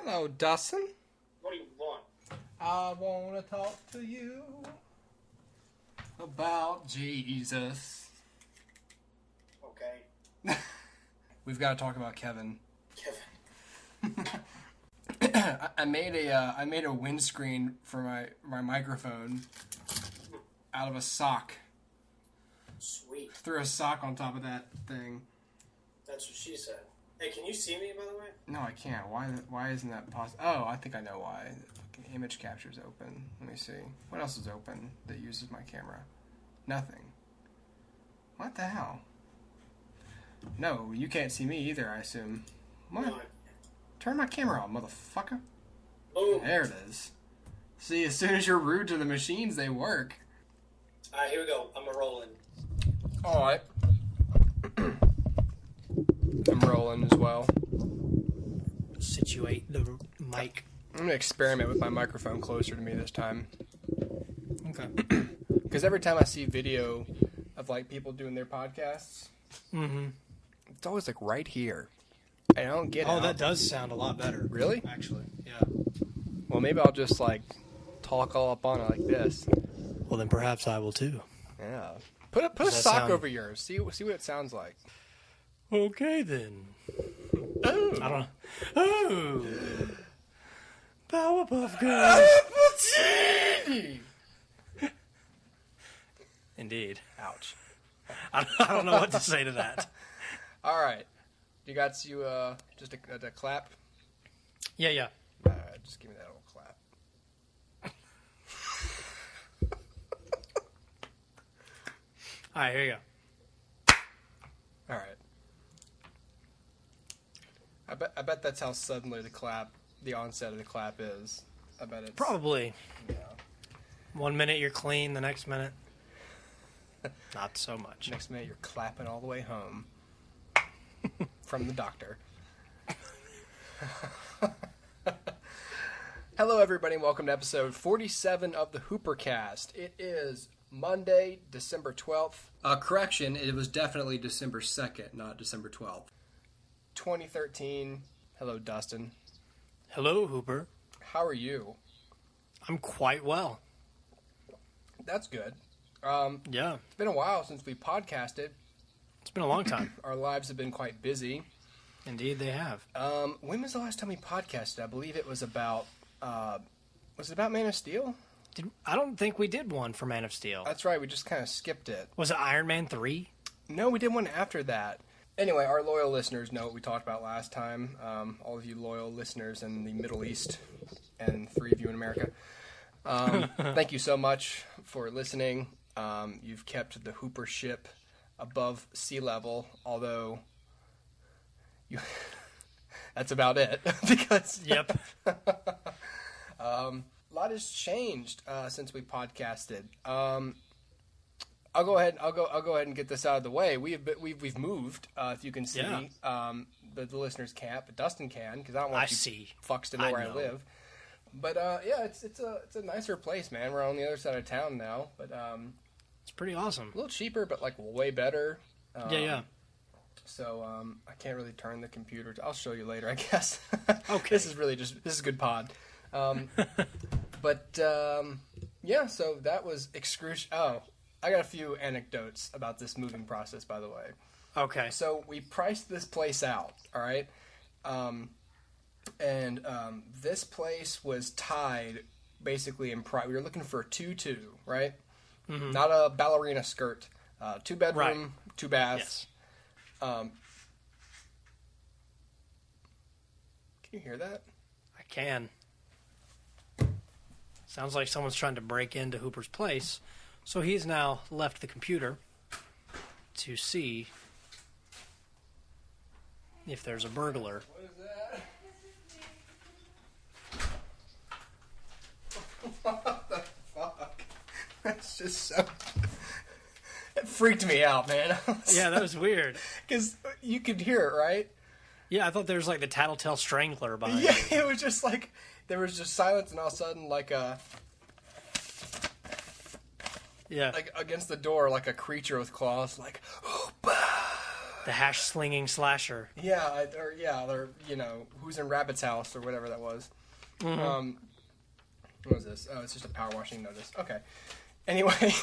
Hello, Dustin. What do you want? I want to talk to you about Jesus. Okay. We've got to talk about Kevin. Kevin. I made a windscreen for my microphone out of a sock. Sweet. Threw a sock on top of that thing. That's what she said. Hey, can you see me, by the way? No, I can't. Why isn't that possible? Oh, I think I know why. The fucking image capture's open. Let me see. What else is open that uses my camera? Nothing. What the hell? No, you can't see me either, I assume. What? No. Turn my camera on, motherfucker. Boom. There it is. See, as soon as you're rude to the machines, they work. Alright, here we go. I'm rolling. Alright. I'm rolling as well. Situate the mic. I'm going to experiment with my microphone closer to me this time. Okay. Because every time I see video of, like, people doing their podcasts, it's always, like, right here. I don't get it. Oh, that does sound a lot better. Really? Actually, yeah. Well, maybe I'll just, like, talk all up on it like this. Well, then perhaps I will too. Yeah. Put a that sock sound- over yours. See what it sounds like. Okay, then. Oh. I don't know. Oh. Powerpuff Girls. Indeed. Ouch. I don't know what to say to that. All right. You got just a clap? Yeah, yeah. All right, just give me that little clap. All right, here you go. All right. I bet that's how suddenly the onset of the clap is. I bet it's Probably. Yeah. 1 minute you're clean, the next minute, not so much. Next minute you're clapping all the way home from the doctor. Hello, everybody, and welcome to episode 47 of the HooperCast. It is Monday, December 12th. Correction, it was definitely December 2nd, not December 12th. 2013. Hello, Dustin. Hello, Hooper. How are you? I'm quite well. That's good. Yeah, It's been a while since we podcasted. it's been a long time. Our lives have been quite busy. Indeed, they have. When was the last time we podcasted? I believe it was about Man of Steel? I don't think we did one for Man of Steel. That's right, we just kind of skipped it. Was it Iron Man 3? No, we did one after that. Anyway, our loyal listeners know what we talked about last time. All of you loyal listeners in the Middle East and 3 of you in America. Thank you so much for listening. You've kept the Hooper ship above sea level, although that's about it. Because Yep. a lot has changed since we podcasted. I'll go ahead and get this out of the way. We've moved. If you can see, Yeah. the listeners can't, but Dustin can, because I don't want I you see. fucks to know where I know. live. But yeah, it's a nicer place, man. We're on the other side of town now, but It's pretty awesome. a little cheaper, but like way better. Yeah. So I can't really turn the computer. I'll show you later, I guess. Okay. This is good pod. But yeah, so that was excruciating. Oh, I got a few anecdotes about this moving process, by the way. Okay. So we priced this place out, all right? And this place was tied basically in price. We were looking for a 2-2, right? Mm-hmm. Not a ballerina skirt. 2-bedroom, Right. 2 baths. Yes. Can you hear that? I can. Sounds like someone's trying to break into Hooper's place. So he's now left the computer to see if there's a burglar. What is that? What the fuck? That's just so... It freaked me out, man. Yeah, that was weird. Because you could hear it, right? Yeah, I thought there was like the Tattletale Strangler behind Yeah, it. it was just like... There was just silence, and all of a sudden, like Yeah. against the door, like a creature with claws, like, "Hoopa!" The hash slinging slasher. Yeah, or Who's in Rabbit's House or whatever that was. Mm-hmm. What was this? Oh, it's just a power washing notice. Okay. Anyway,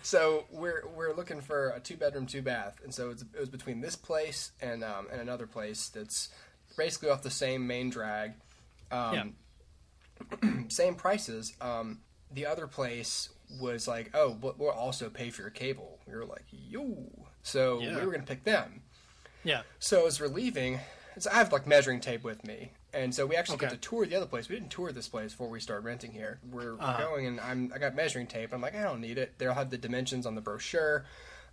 so we're looking for a 2-bedroom, 2-bath, and so it was between this place and another place that's basically off the same main drag. Same prices. The other place was like, oh, but we'll also pay for your cable. We were like, yo. So we were going to pick them. Yeah. So as we're leaving, I have like measuring tape with me. And so we actually get to tour the other place. We didn't tour this place before we started renting here. We're going, and I got measuring tape. I'm like, I don't need it. They'll have the dimensions on the brochure,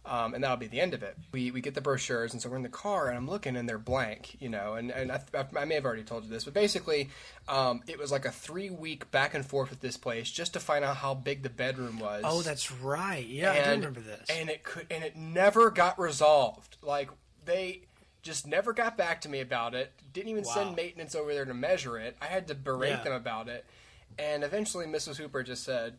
and that'll be the end of it. We get the brochures, and so we're in the car, and I'm looking, and they're blank, and I may have already told you this, but basically, it was like a 3-week back and forth with this place just to find out how big the bedroom was. Oh, that's right. Yeah, I do remember this. And it never got resolved. Like, they just never got back to me about it. Didn't even send maintenance over there to measure it. I had to berate them about it. And eventually Mrs. Hooper just said,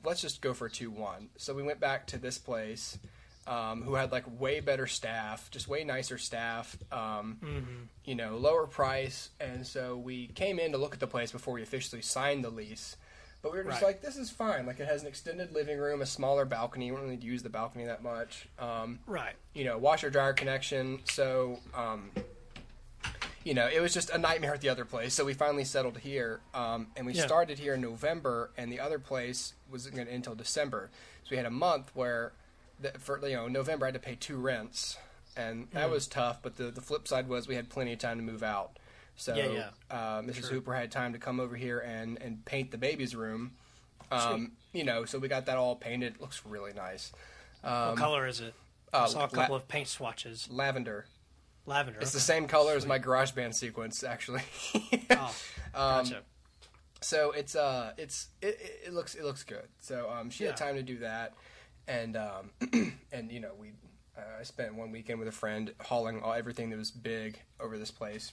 let's just go for 2-1. So we went back to this place, who had like way better staff, just way nicer staff, lower price. And so we came in to look at the place before we officially signed the lease. But we were just like, this is fine. Like, it has an extended living room, a smaller balcony. You don't really use the balcony that much. Washer dryer connection. So, it was just a nightmare at the other place. So we finally settled here. And we started here in November, and the other place wasn't going to end until December. So we had a month where, November I had to pay 2 rents. And that was tough. But the flip side was we had plenty of time to move out. So Mrs. Hooper had time to come over here and paint the baby's room. So we got that all painted. It looks really nice. What color is it? I saw a couple of paint swatches. Lavender. It's the same color as my GarageBand sequence, actually. Gotcha. So it looks good. So she had time to do that, and I spent one weekend with a friend hauling everything that was big over this place.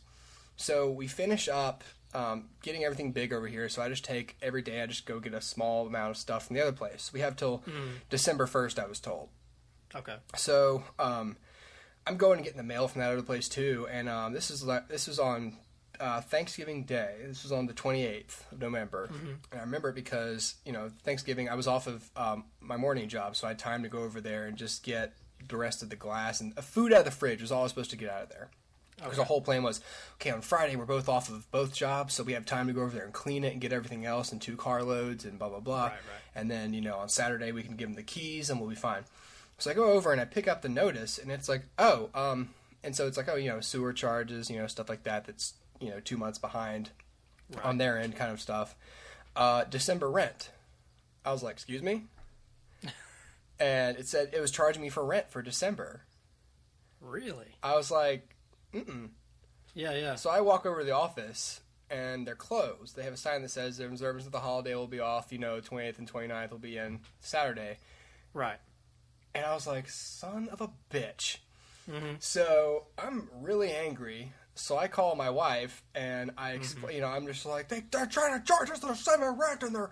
So we finish up getting everything big over here. So I just take every day. I just go get a small amount of stuff from the other place. We have till December 1st, I was told. Okay. So I'm going to get in the mail from that other place too. And this was on Thanksgiving Day. This was on the 28th of November. And I remember it because Thanksgiving I was off of my morning job, so I had time to go over there and just get the rest of the glass and food out of the fridge was all I was supposed to get out of there. Because the whole plan was, okay, on Friday we're both off of both jobs, so we have time to go over there and clean it and get everything else in 2 carloads and blah, blah, blah. Right. And then, on Saturday we can give them the keys and we'll be fine. So I go over and I pick up the notice, and it's like, and so it's like, sewer charges, stuff like that that's, 2 months behind on their end kind of stuff. December rent. I was like, excuse me? And it said it was charging me for rent for December. Really? I was like, Yeah. So I walk over to the office, and they're closed. They have a sign that says the observance of the holiday will be off, 20th and 29th will be in Saturday. Right. And I was like, son of a bitch. So I'm really angry. So I call my wife, and I explain, I'm just like, they're trying to charge us the same rent, and they're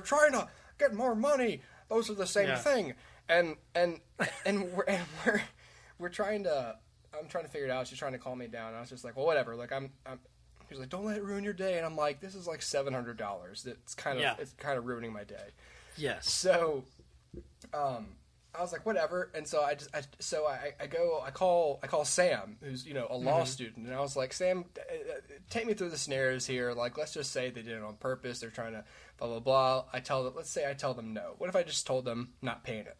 trying to get more money. Those are the same thing. And we're trying to... I'm trying to figure it out. She's trying to calm me down. And I was just like, well, whatever. Like, she's like, don't let it ruin your day. And I'm like, this is like $700. It's kind of ruining my day. Yes. So, I was like, whatever. And so I call Sam, who's, a law student. And I was like, Sam, take me through the scenarios here. Like, let's just say they did it on purpose. They're trying to blah, blah, blah. Let's say I tell them no. What if I just told them not paying it?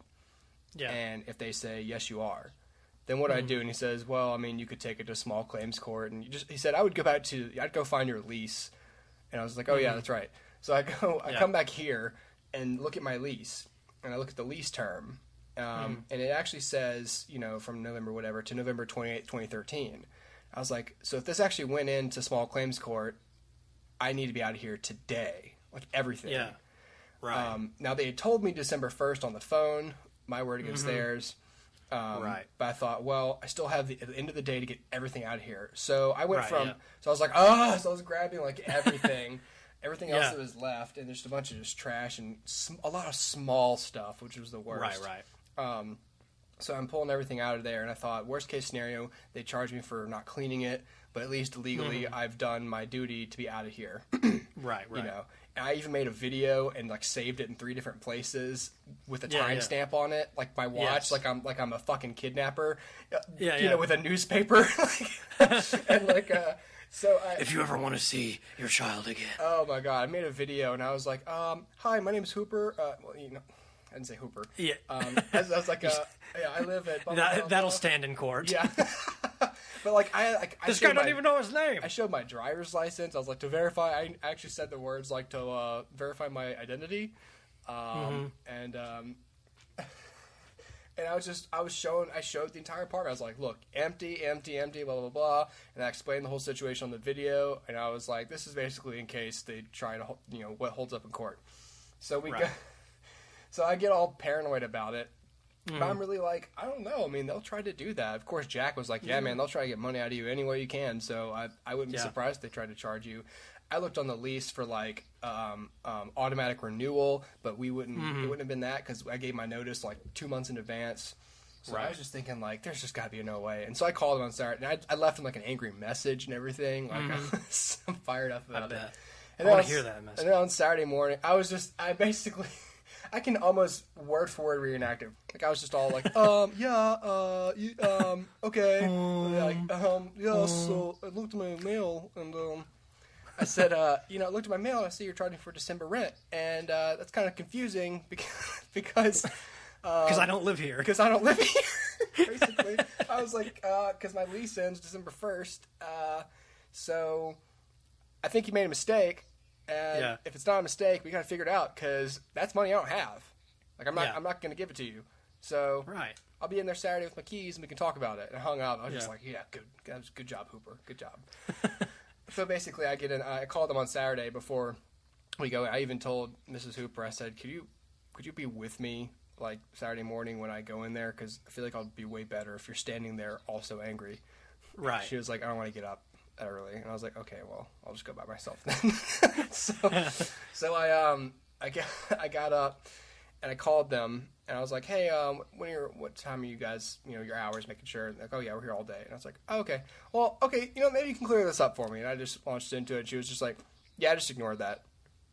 Yeah. And if they say, yes, you are. Then what do I do? And he says, well, you could take it to small claims court. And he said, I'd go find your lease. And I was like, oh yeah, that's right. So I come back here and look at my lease, and I look at the lease term. And it actually says, from November whatever to November 28th, 2013. I was like, so if this actually went into small claims court, I need to be out of here today. Like everything. Yeah. Right. Now they had told me December 1st on the phone, my word against theirs. But I thought, well, I still have the end of the day to get everything out of here. So I went so I was like, so I was grabbing like everything else that was left, and there's a bunch of just trash and a lot of small stuff, which was the worst. Right. So I'm pulling everything out of there, and I thought, worst case scenario, they charge me for not cleaning it, but at least legally, I've done my duty to be out of here. Right. You know, and I even made a video and like saved it in 3 different places with a timestamp on it, like my watch, like I'm a fucking kidnapper, you know, with a newspaper, and like so. If you ever want to see your child again. Oh my god, I made a video and I was like, hi, my name is Hooper. Well, you know, I didn't say Hooper. Yeah. I was like, I live at. That'll stand in court. Yeah. But like this guy don't even know his name. I showed my driver's license. I was like, to verify. I actually said the words like to verify my identity, and I showed the entire park. I was like, look, empty, blah blah blah, and I explained the whole situation on the video. And I was like, this is basically in case they try to, you know, what holds up in court. So so I get all paranoid about it. But I'm really like, I don't know. I mean, they'll try to do that. Of course, Jack was like, yeah, man, they'll try to get money out of you any way you can. So I wouldn't be surprised if they tried to charge you. I looked on the lease for like automatic renewal, but we wouldn't. It wouldn't have been that because I gave my notice like 2 months in advance. So I was just thinking like, there's just got to be no way. And so I called him on Saturday, and I left him like an angry message and everything. Like I'm fired up about it. And I want to hear that message. And then on Saturday morning, I can almost word for word reenact it. Like I was just all like, okay, like, so I looked at my mail and I said, you know, I looked at my mail and I see you're charging for December rent, and that's kind of confusing because I don't live here. Because I don't live here. Basically, I was like, because my lease ends December 1st, so I think you made a mistake. And if it's not a mistake, we gotta figure it out because that's money I don't have. Like I'm not gonna give it to you. So I'll be in there Saturday with my keys and we can talk about it. And I hung up. I was just like, yeah, good job, Hooper, good job. So basically, I called them on Saturday before we go. I even told Mrs. Hooper, I said, could you be with me like Saturday morning when I go in there? Because I feel like I'll be way better if you're standing there also angry. Right. She was like, I don't want to get up that early, and I was like, okay, well, I'll just go by myself then. so I got up and I called them and I was like, hey, what time are you guys, you know, your hours, making sure. And like, oh yeah, we're here all day. And I was like, oh, okay, well, okay, you know, maybe you can clear this up for me. And I just launched into it. She was just like, yeah, just ignore that.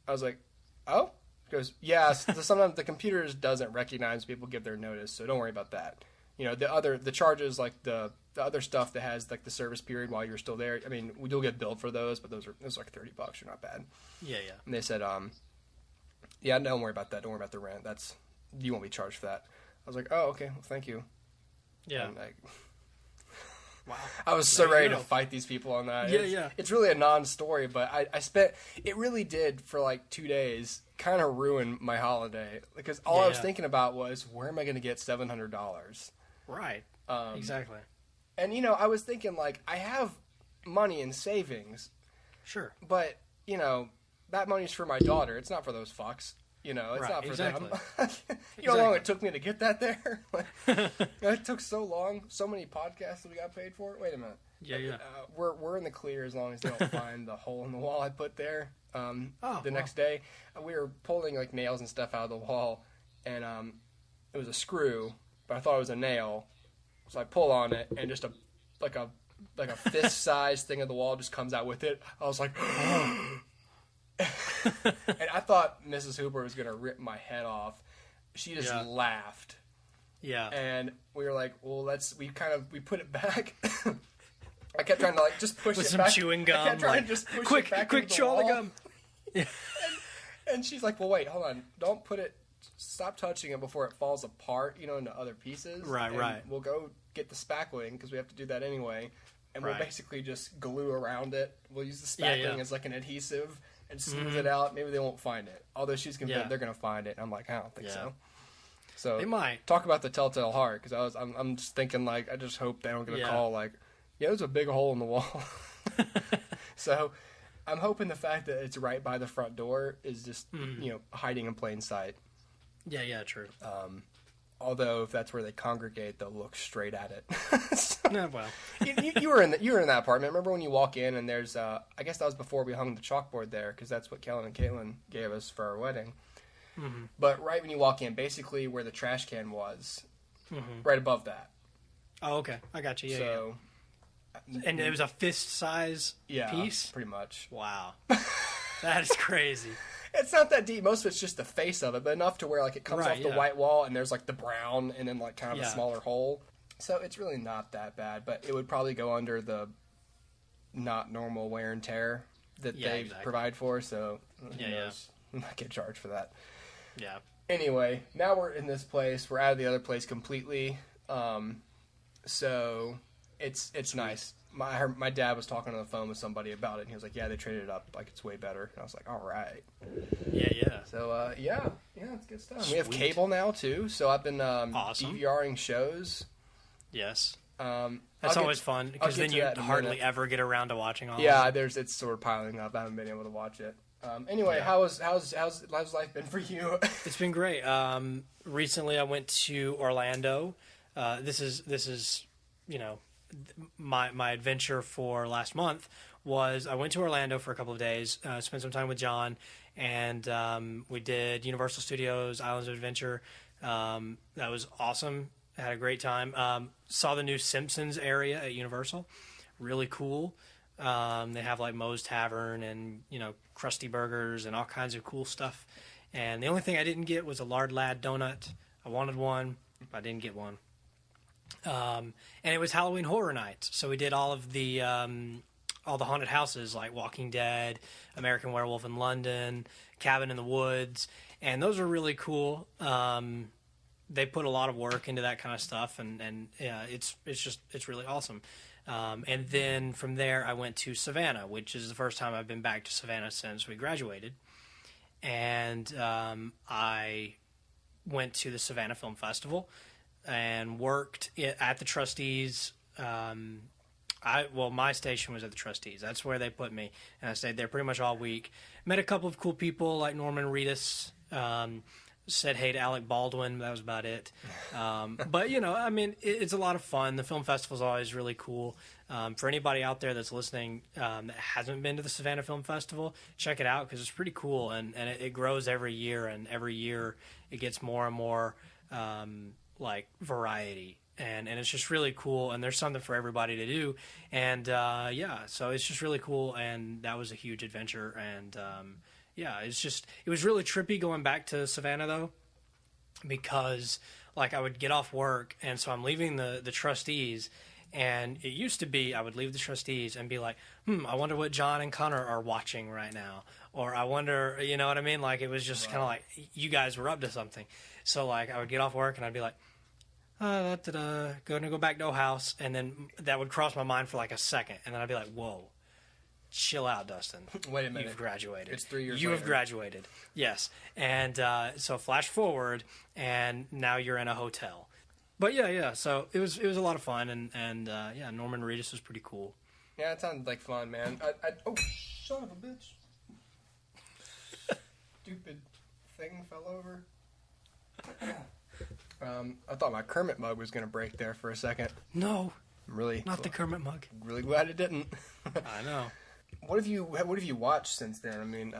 I was like, oh. She goes, yeah, sometimes the computers doesn't recognize people give their notice, so don't worry about that. You know, the charges, like the other stuff that has like the service period while you're still there. I mean, we do get billed for those, but those are like $30. Are not bad. Yeah. And they said, yeah, don't worry about that. Don't worry about the rent. You won't be charged for that. I was like, oh, okay, well, thank you. Yeah. And wow. I was so ready to fight these people on that. Yeah. It's really a non-story, but it really did for like 2 days kind of ruin my holiday because all I was thinking about was, where am I going to get $700? Right. Exactly. And, you know, I was thinking, like, I have money in savings. Sure. But, you know, that money's for my daughter. It's not for those fucks. You know, it's not for them. You know how long it took me to get that there? Like, it took so long. So many podcasts that we got paid for. Wait a minute. Yeah. We're in the clear as long as they don't find the hole in the wall I put there. Next day, we were pulling, like, nails and stuff out of the wall, and it was a screw, but I thought it was a nail. So I pull on it, and just a fist-sized thing of the wall just comes out with it. I was like, and I thought Mrs. Hooper was gonna rip my head off. She just laughed. Yeah. And we were like, well, we put it back. I kept trying to like just push with it some back. chewing gum. I kept trying to just push quick, it back. Quick, chew all the gum. Yeah. And she's like, well, wait, hold on. Don't put it. Stop touching it before it falls apart, you know, into other pieces. Right. We'll go get the spackling because we have to do that anyway. And we'll basically just glue around it. We'll use the spackling as like an adhesive and smooth it out. Maybe they won't find it. Although she's convinced they're going to find it. I'm like, I don't think so. So they might. Talk about the telltale heart, because I'm just thinking, like, I just hope they don't get a call like, yeah, there's a big hole in the wall. So I'm hoping the fact that it's right by the front door is just, you know, hiding in plain sight. Yeah, true. Although if that's where they congregate, they'll look straight at it. So, well, you were in that apartment. Remember when you walk in and there's I guess that was before we hung the chalkboard there, because that's what Kellen and Caitlin gave us for our wedding. Mm-hmm. But right when you walk in, basically where the trash can was, right above that. Oh, okay. I got you. Yeah, So, yeah. And it was a fist size piece? pretty much. Wow. That is crazy. It's not that deep. Most of it's just the face of it, but enough to where like it comes Right, off the yeah. white wall and there's like the brown and then like kind of a Yeah. smaller hole. So it's really not that bad, but it would probably go under the not normal wear and tear that Yeah, they exactly. provide for. So who Yeah, knows? We might get charged for that. Yeah. Anyway, now we're in this place. We're out of the other place completely. So it's nice. My dad was talking on the phone with somebody about it, and he was like, "Yeah, they traded it up. Like it's way better." And I was like, "All right." Yeah. So yeah, it's good stuff. We have Sweet. cable now too, so I've been Awesome. DVRing shows. Yes. That's That's always fun because then you hardly minute. ever get around to watching all Yeah, of them. it's sort of piling up. I haven't been able to watch it. Anyway, Yeah. how's life been for you? It's been great. Recently, I went to Orlando. This is my adventure for last month was I went to Orlando for a couple of days, spent some time with John, and we did Universal Studios Islands of Adventure. That was awesome. I had a great time. Saw the new Simpsons area at Universal. Really cool. They have like Moe's Tavern and Krusty Burgers and all kinds of cool stuff. And the only thing I didn't get was a Lard Lad donut. I wanted one, but I didn't get one. And it was Halloween Horror Night, so we did all the haunted houses like Walking Dead, American Werewolf in London, Cabin in the Woods, and those were really cool. They put a lot of work into that kind of stuff, and yeah, it's really awesome. And then from there, I went to Savannah, which is the first time I've been back to Savannah since we graduated, and I went to the Savannah Film Festival and worked at the Trustees. My station was at the Trustees. That's where they put me, and I stayed there pretty much all week. Met a couple of cool people like Norman Reedus. Said hey to Alec Baldwin. That was about it. But it's a lot of fun. The film festival is always really cool. For anybody out there that's listening that hasn't been to the Savannah Film Festival, check it out because it's pretty cool and it grows every year, and every year it gets more and more like variety. And it's just really cool, and there's something for everybody to do. And so it's just really cool, and that was a huge adventure. And it was really trippy going back to Savannah though, because like I would get off work, and so I'm leaving the Trustees, and it used to be I would leave the Trustees and be like, I wonder what John and Connor are watching right now, or I wonder, you know what I mean? Like it was just kind of like you guys were up to something. So like I would get off work and I'd be like, gonna go back to the house, and then that would cross my mind for like a second, and then I'd be like, whoa. Chill out, Dustin. Wait a minute. You've graduated. It's 3 years You later. have graduated. Yes. And so flash forward, and now you're in a hotel. But yeah. So it was a lot of fun, and Norman Reedus was pretty cool. Yeah, it sounded like fun, man. Oh, son of a bitch. Stupid thing fell over. I thought my Kermit mug was going to break there for a second. No. Really? Not the Kermit mug. Really glad it didn't. I know. What have you watched since then? I mean,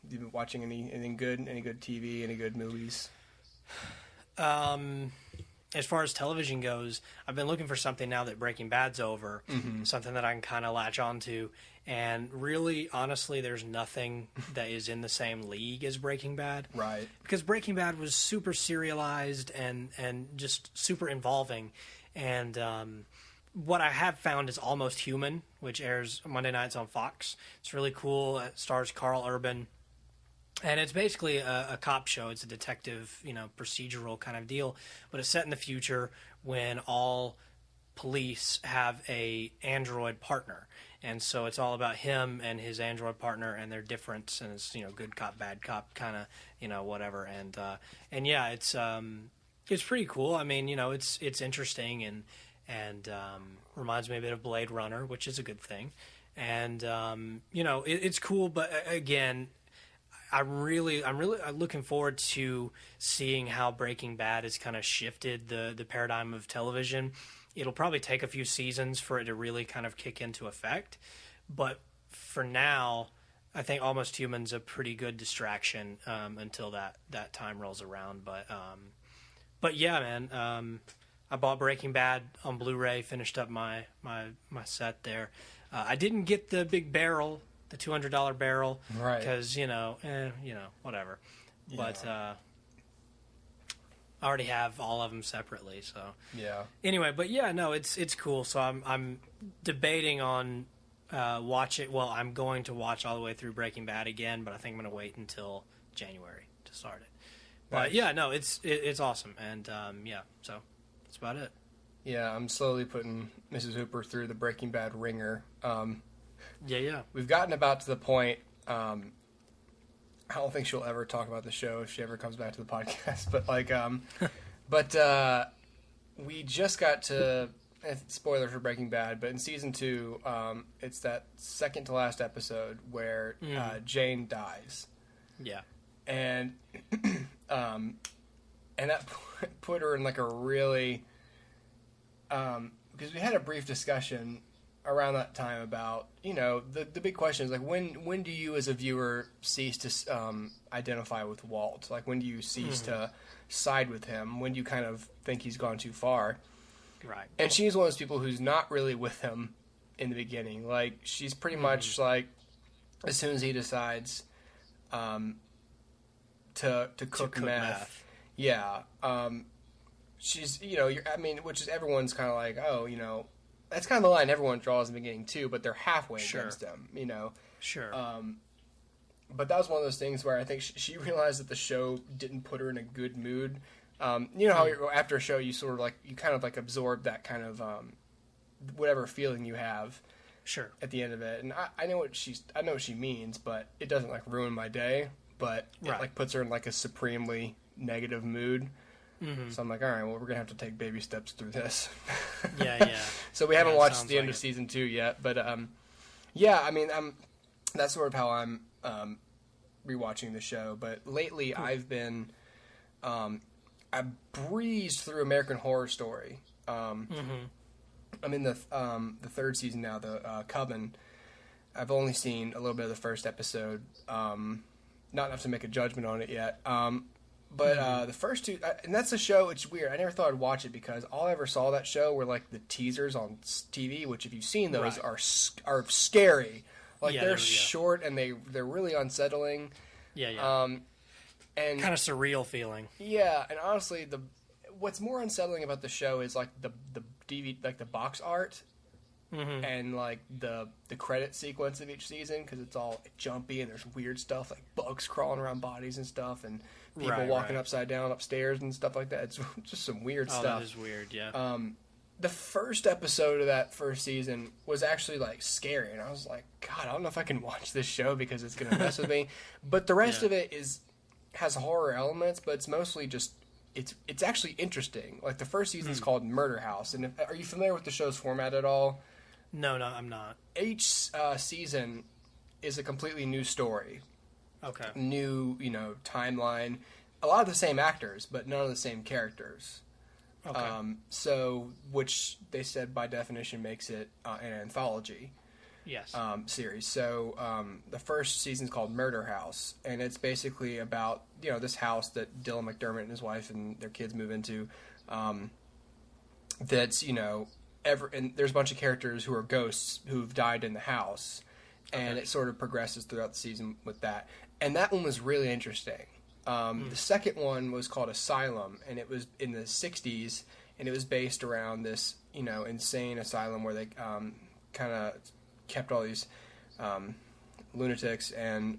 you been watching anything good? Any good TV? Any good movies? As far as television goes, I've been looking for something now that Breaking Bad's over, something that I can kind of latch onto. And really, honestly, there's nothing that is in the same league as Breaking Bad. Right. Because Breaking Bad was super serialized and just super involving. And what I have found is Almost Human, which airs Monday nights on Fox. It's really cool. It stars Carl Urban. And it's basically a cop show. It's a detective, procedural kind of deal. But it's set in the future when all police have a android partner. And so it's all about him and his android partner and their difference. And it's, good cop, bad cop kind of, whatever. And yeah, it's pretty cool. I mean, it's interesting and reminds me a bit of Blade Runner, which is a good thing. And, it's cool. But again, I'm really looking forward to seeing how Breaking Bad has kind of shifted the paradigm of television. It'll probably take a few seasons for it to really kind of kick into effect. But for now, I think Almost Human's a pretty good distraction until that time rolls around. But yeah, man, I bought Breaking Bad on Blu-ray, finished up my set there. I didn't get the big barrel, the $200 barrel, right? Because whatever. Yeah. But I already have all of them separately. So yeah. Anyway, but yeah, no, it's cool. So I'm debating on watch it. Well, I'm going to watch all the way through Breaking Bad again, but I think I'm going to wait until January to start it. But Nice. yeah, no, it's awesome, and so that's about it. Yeah, I'm slowly putting Mrs. Hooper through the Breaking Bad ringer. Yeah. We've gotten about to the point. I don't think she'll ever talk about the show if she ever comes back to the podcast. But we just got to spoiler for Breaking Bad. But in season 2, it's that second to last episode where Jane dies. Yeah. And that put her in like a really because we had a brief discussion around that time about the big question is like when do you as a viewer cease to identify with Walt? Like when do you cease to side with him? When do you kind of think he's gone too far? Right. And she's one of those people who's not really with him in the beginning. Like she's pretty much like as soon as he decides to cook meth. Yeah. She's, which is everyone's kind of like, that's kind of the line everyone draws in the beginning too, but they're halfway against him, Sure. But that was one of those things where I think she realized that the show didn't put her in a good mood. How after a show you sort of like, you kind of like absorb that kind of, whatever feeling you have. Sure. At the end of it. And I know what she means, but it doesn't like ruin my day, but it like puts her in like a supremely negative mood. Mm-hmm. So I'm like, all right, well, we're gonna have to take baby steps through this. Yeah. So we haven't watched the end of season 2 yet, but that's sort of how I'm rewatching the show. But lately, I've been I breezed through American Horror Story. I'm in the third season now, the Coven. I've only seen a little bit of the first episode, not enough to make a judgment on it yet. But the first two, and that's a show, it's weird. I never thought I'd watch it because all I ever saw that show were like the teasers on TV, which if you've seen those are scary. Like they're short and they're really unsettling. Yeah. And kind of surreal feeling. Yeah, and honestly, what's more unsettling about the show is like the DVD, like the box art. And like the credit sequence of each season, because it's all jumpy and there's weird stuff like bugs crawling around bodies and stuff, and people walking upside down upstairs and stuff like that. It's just some weird stuff. That is weird, yeah. The first episode of that first season was actually like scary, and I was like, God, I don't know if I can watch this show because it's gonna mess with me. But the rest of it has horror elements, but it's mostly just it's actually interesting. Like the first season is called Murder House, and are you familiar with the show's format at all? No, I'm not. Each season is a completely new story. Okay. New, timeline. A lot of the same actors, but none of the same characters. Okay. So, which they said by definition makes it an anthology. Yes. Series. So, the first season's called Murder House, and it's basically about, this house that Dylan McDermott and his wife and their kids move into. That's, and there's a bunch of characters who are ghosts who've died in the house, and it sort of progresses throughout the season with that. And that one was really interesting. The second one was called Asylum, and it was in the 60s, and it was based around this, insane asylum where they kind of kept all these lunatics, and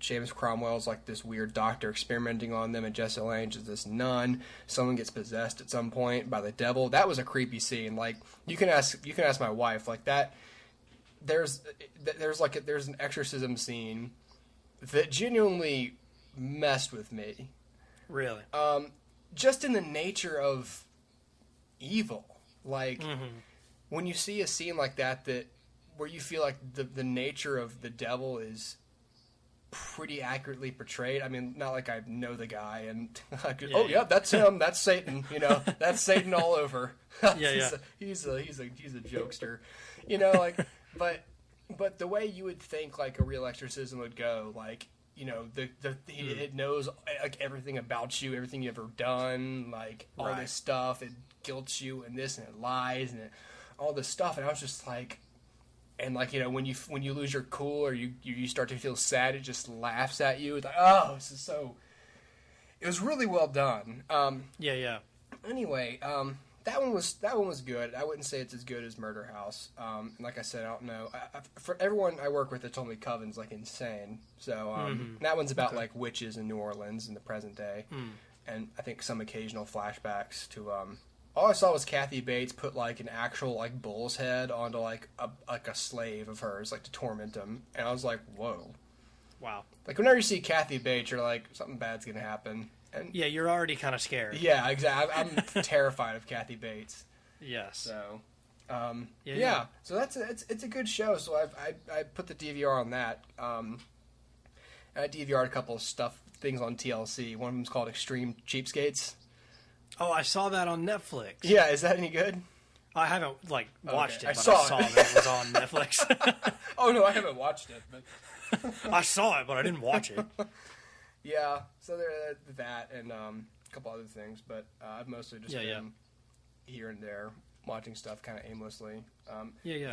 James Cromwell's like this weird doctor experimenting on them, and Jessica Lange is this nun. Someone gets possessed at some point by the devil. That was a creepy scene. Like you can ask my wife like that. There's an exorcism scene that genuinely messed with me. Really? Just in the nature of evil. Like when you see a scene like that where you feel like the nature of the devil is pretty accurately portrayed. I mean, not like I know the guy and yeah, that's him, that's Satan, that's Satan all over. He's a jokester, but the way you would think like a real exorcism would go, like, it knows like everything about you, everything you've ever done, like all this stuff. It guilts you and this and it lies and all this stuff. And I was just like, and like, you know, when you lose your cool or you start to feel sad, it just laughs at you. It's like, oh, this is so. It was really well done. Yeah. Anyway, that one was good. I wouldn't say it's as good as Murder House. And like I said, I don't know. For everyone I work with, they told me Coven's like insane. So that one's about like witches in New Orleans in the present day, and I think some occasional flashbacks to. All I saw was Kathy Bates put like an actual like bull's head onto like a slave of hers, like to torment him, and I was like, whoa. Wow. Like, whenever you see Kathy Bates, you're like, something bad's going to happen. And yeah, you're already kind of scared. Yeah, exactly. I'm terrified of Kathy Bates. Yes. So, yeah. So it's a good show. So I put the DVR on that. And I DVR'd a couple of things on TLC. One of them's called Extreme Cheapskates. Oh, I saw that on Netflix. Yeah, is that any good? I haven't watched it, I but saw I saw that it was on Netflix. Oh no, I haven't watched it, but I saw it, but I didn't watch it. Yeah, so there that and a couple other things, but I've mostly just been here and there watching stuff kind of aimlessly.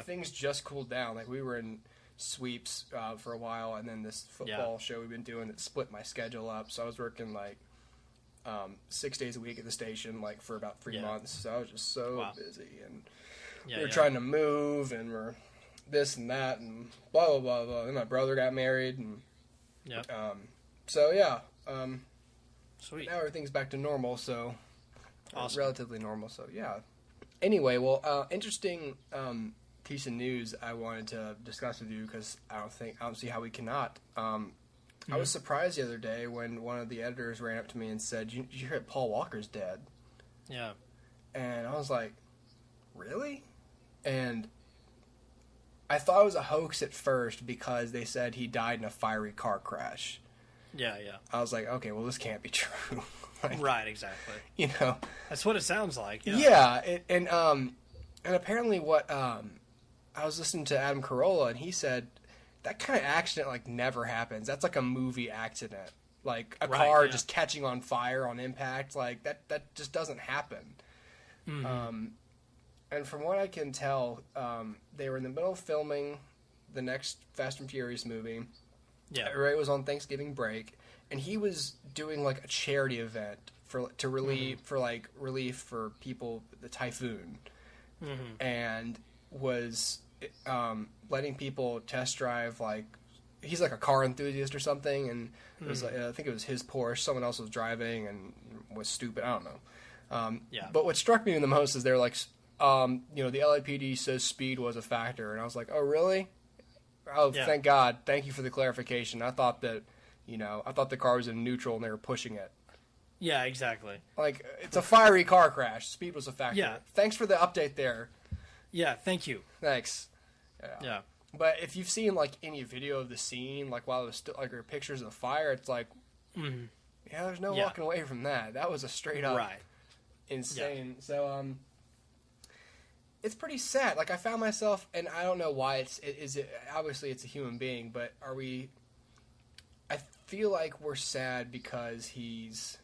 Things just cooled down. Like we were in sweeps for a while, and then this football show we've been doing that split my schedule up. So I was working like 6 days a week at the station, like for about 3 months. So I was just so busy, and we were trying to move, and we're this and that, and blah blah blah blah. And my brother got married, and sweet. Now everything's back to normal, so awesome. Relatively normal. So yeah. Anyway, well, interesting piece of news I wanted to discuss with you because I don't see how we cannot. I was surprised the other day when one of the editors ran up to me and said, "Did you hear Paul Walker's dead?" Yeah. And I was like, "Really?" And I thought it was a hoax at first because they said he died in a fiery car crash. Yeah. I was like, okay, well, this can't be true. Like, right, exactly. You know. That's what it sounds like. Yeah, and apparently what I was listening to Adam Carolla, and he said that kind of accident like never happens. That's like a movie accident, like a car just catching on fire on impact. Like that just doesn't happen. Mm-hmm. And from what I can tell, they were in the middle of filming the next Fast and Furious movie. Yeah, it was on Thanksgiving break, and he was doing like a charity event relief for people, the typhoon, and was letting people test drive, like he's like a car enthusiast or something, and it was like, I think it was his Porsche, someone else was driving and was stupid. I don't know. But what struck me the most is they're like, the LAPD says speed was a factor, and I was like, oh really? Oh, thank God! Thank you for the clarification. I thought that, the car was in neutral and they were pushing it. Yeah, exactly. Like, it's a fiery car crash. Speed was a factor. Yeah. Thanks for the update there. Yeah, thank you. Thanks. Yeah. But if you've seen, like, any video of the scene, like, while it was still, like, or pictures of the fire, it's like, there's no walking away from that. That was a straight up insane. So, it's pretty sad. Like, I found myself, and I don't know why obviously it's a human being, but I feel like we're sad because he's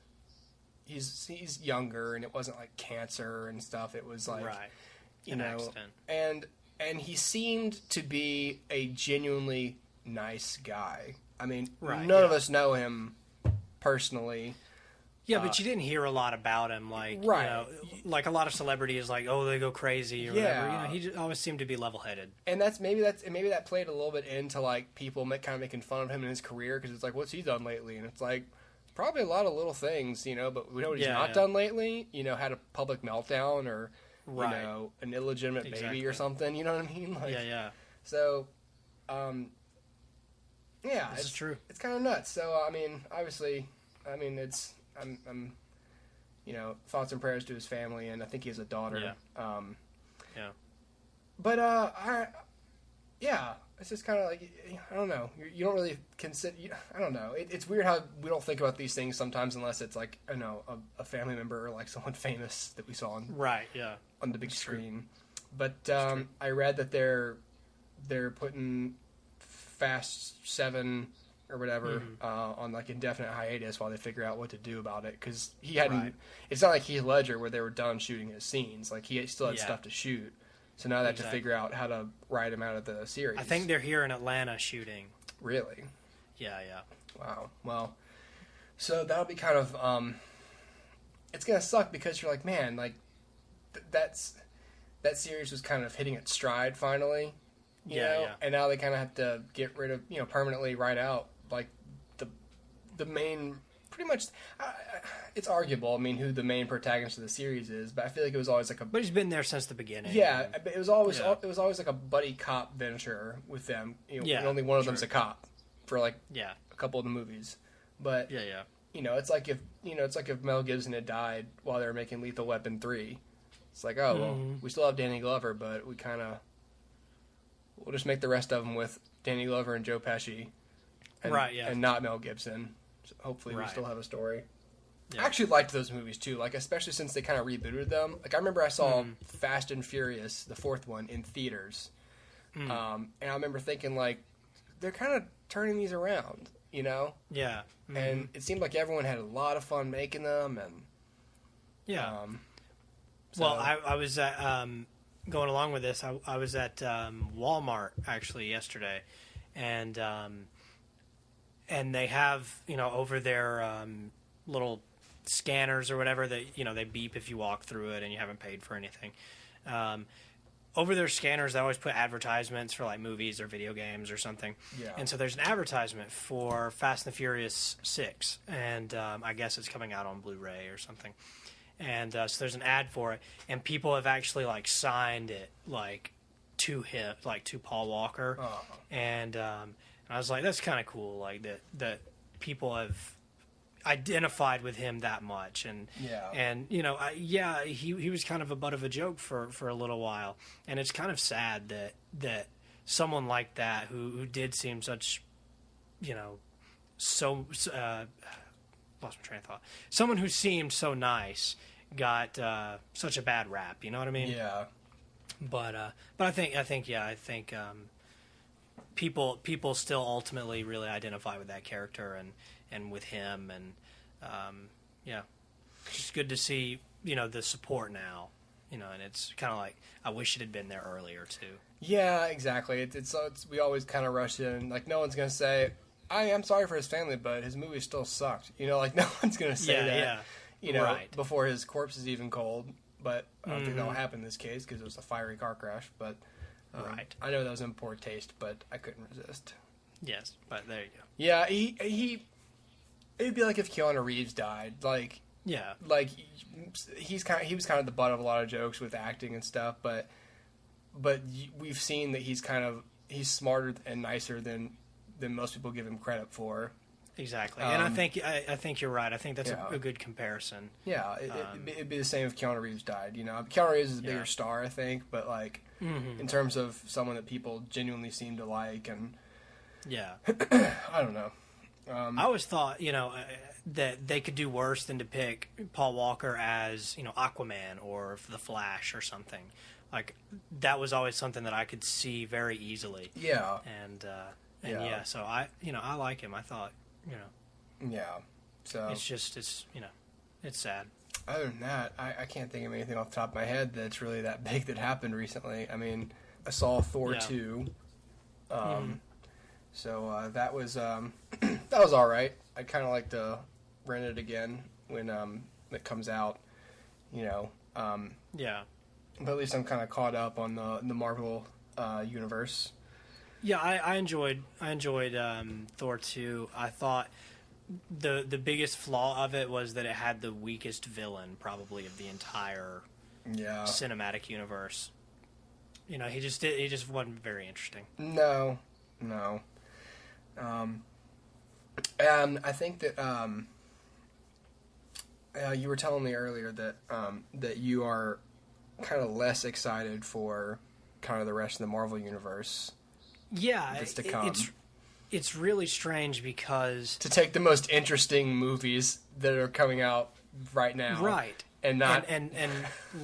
younger, and it wasn't like cancer and stuff. It was like, accident. And he seemed to be a genuinely nice guy. I mean, none of us know him personally. Yeah, but you didn't hear a lot about him, like like a lot of celebrities, like they go crazy or whatever. He just always seemed to be level-headed, and maybe that played a little bit into like people kind of making fun of him in his career because it's like, what's he done lately? And it's like probably a lot of little things, but we know what he's not done lately. Had a public meltdown or an illegitimate baby or something. You know what I mean? Like, So, this is true. It's kind of nuts. So I mean, obviously, it's. I'm thoughts and prayers to his family, and I think he has a daughter. But it's just kind of like, I don't know. You don't really consider. I don't know. It's weird how we don't think about these things sometimes unless it's like a family member or like someone famous that we saw on on the big screen. But I read that they're putting Fast 7 or whatever on like indefinite hiatus while they figure out what to do about it, because he hadn't. Right. It's not like Heath Ledger where they were done shooting his scenes. Like he still had stuff to shoot. So now they have to figure out how to write him out of the series. I think they're here in Atlanta shooting. Really? Yeah. Wow. Well, so that'll be kind of it's gonna suck because you're like, man, like that series was kind of hitting its stride finally. You know? And now they kind of have to get rid of, permanently write out like the main. Pretty much, it's arguable. I mean, who the main protagonist of the series is, but I feel like it was always like a. But he's been there since the beginning. Yeah, it was always like a buddy cop venture with them. And only one of them's a cop for like a couple of the movies. But it's like if Mel Gibson had died while they were making Lethal Weapon 3. It's like, well, we still have Danny Glover, but we'll just make the rest of them with Danny Glover and Joe Pesci, and not Mel Gibson. So hopefully we still have a story. Yeah. I actually liked those movies too, like especially since they kind of rebooted them. Like I remember I saw Fast and Furious, the 4th one, in theaters, and I remember thinking like they're kind of turning these around, Yeah. And it seemed like everyone had a lot of fun making them, and Well, I was at, going along with this. I was at Walmart actually yesterday, and they have, over their little scanners or whatever that, they beep if you walk through it and you haven't paid for anything. Over their scanners, they always put advertisements for like movies or video games or something. Yeah. And so there's an advertisement for Fast and the Furious 6, and I guess it's coming out on Blu-ray or something. And so there's an ad for it, and people have actually like signed it like to him, like to Paul Walker. Oh. And I was like, that's kind of cool, like that people have identified with him that much, and he was kind of a butt of a joke for a little while, and it's kind of sad that someone like that who did seem such, lost my train of thought. Someone who seemed so nice got such a bad rap. You know what I mean? Yeah. But I think people still ultimately really identify with that character and with him, and it's just good to see the support now. And it's kind of like I wish it had been there earlier too. Yeah, exactly. It's we always kind of rush in. Like no one's gonna say, I'm sorry for his family, but his movie still sucked. Like no one's gonna say that. Before his corpse is even cold. But I don't think that'll happen in this case because it was a fiery car crash. But I know that was in poor taste, but I couldn't resist. Yes, but there you go. Yeah, it'd be like if Keanu Reeves died. Like he was kind of the butt of a lot of jokes with acting and stuff. But we've seen that he's smarter and nicer than most people give him credit for. Exactly, and I think you're right. I think that's a good comparison. Yeah, it'd be the same if Keanu Reeves died. Keanu Reeves is a bigger star, I think, but like in terms of someone that people genuinely seem to like, and I don't know. I always thought that they could do worse than to pick Paul Walker as Aquaman or the Flash or something. Like that was always something that I could see very easily. Yeah, and so I like him. I thought. So it's sad. Other than that, I can't think of anything off the top of my head that's really that big that happened recently. I mean, I saw Thor 2, so that was all right. I'd kind of like to rent it again when it comes out, But at least I'm kind of caught up on the Marvel universe. Yeah, I enjoyed Thor 2. I thought the biggest flaw of it was that it had the weakest villain probably of the entire cinematic universe. He just wasn't very interesting. No. I think that you were telling me earlier that you are kind of less excited for kind of the rest of the Marvel universe. Yeah, it's really strange because to take the most interesting movies that are coming out right now, right, and not and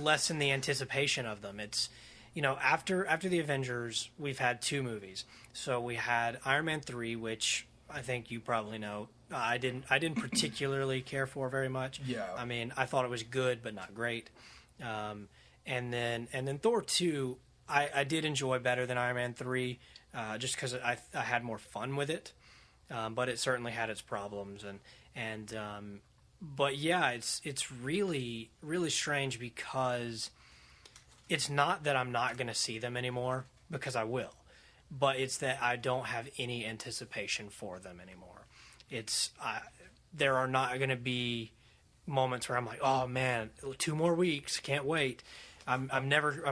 lessen the anticipation of them. It's after the Avengers, we've had 2 movies. So we had Iron Man 3, which I think you probably know. I didn't particularly care for very much. Yeah. I mean, I thought it was good, but not great. And then Thor 2, I did enjoy better than Iron Man 3, just because I had more fun with it. But it certainly had its problems, but yeah, it's really, really strange, because it's not that I'm not going to see them anymore, because I will, but it's that I don't have any anticipation for them anymore. There are not going to be moments where I'm like, oh man, 2 more weeks, can't wait. I'm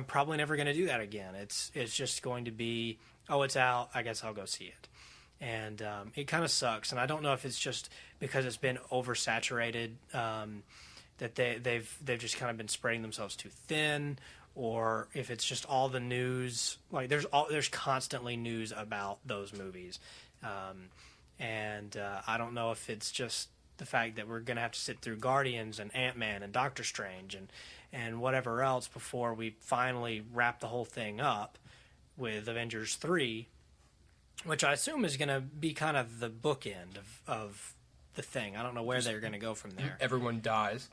probably never going to do that again. It's just going to be, oh, it's out, I guess I'll go see it. And it kind of sucks, and I don't know if it's just because it's been oversaturated, that they've just kind of been spreading themselves too thin, or if it's just all the news. Like there's constantly news about those movies, and I don't know if it's just the fact that we're going to have to sit through Guardians and Ant-Man and Doctor Strange and whatever else before we finally wrap the whole thing up with Avengers 3. Which I assume is going to be kind of the bookend of the thing. I don't know where they're going to go from there. Everyone dies.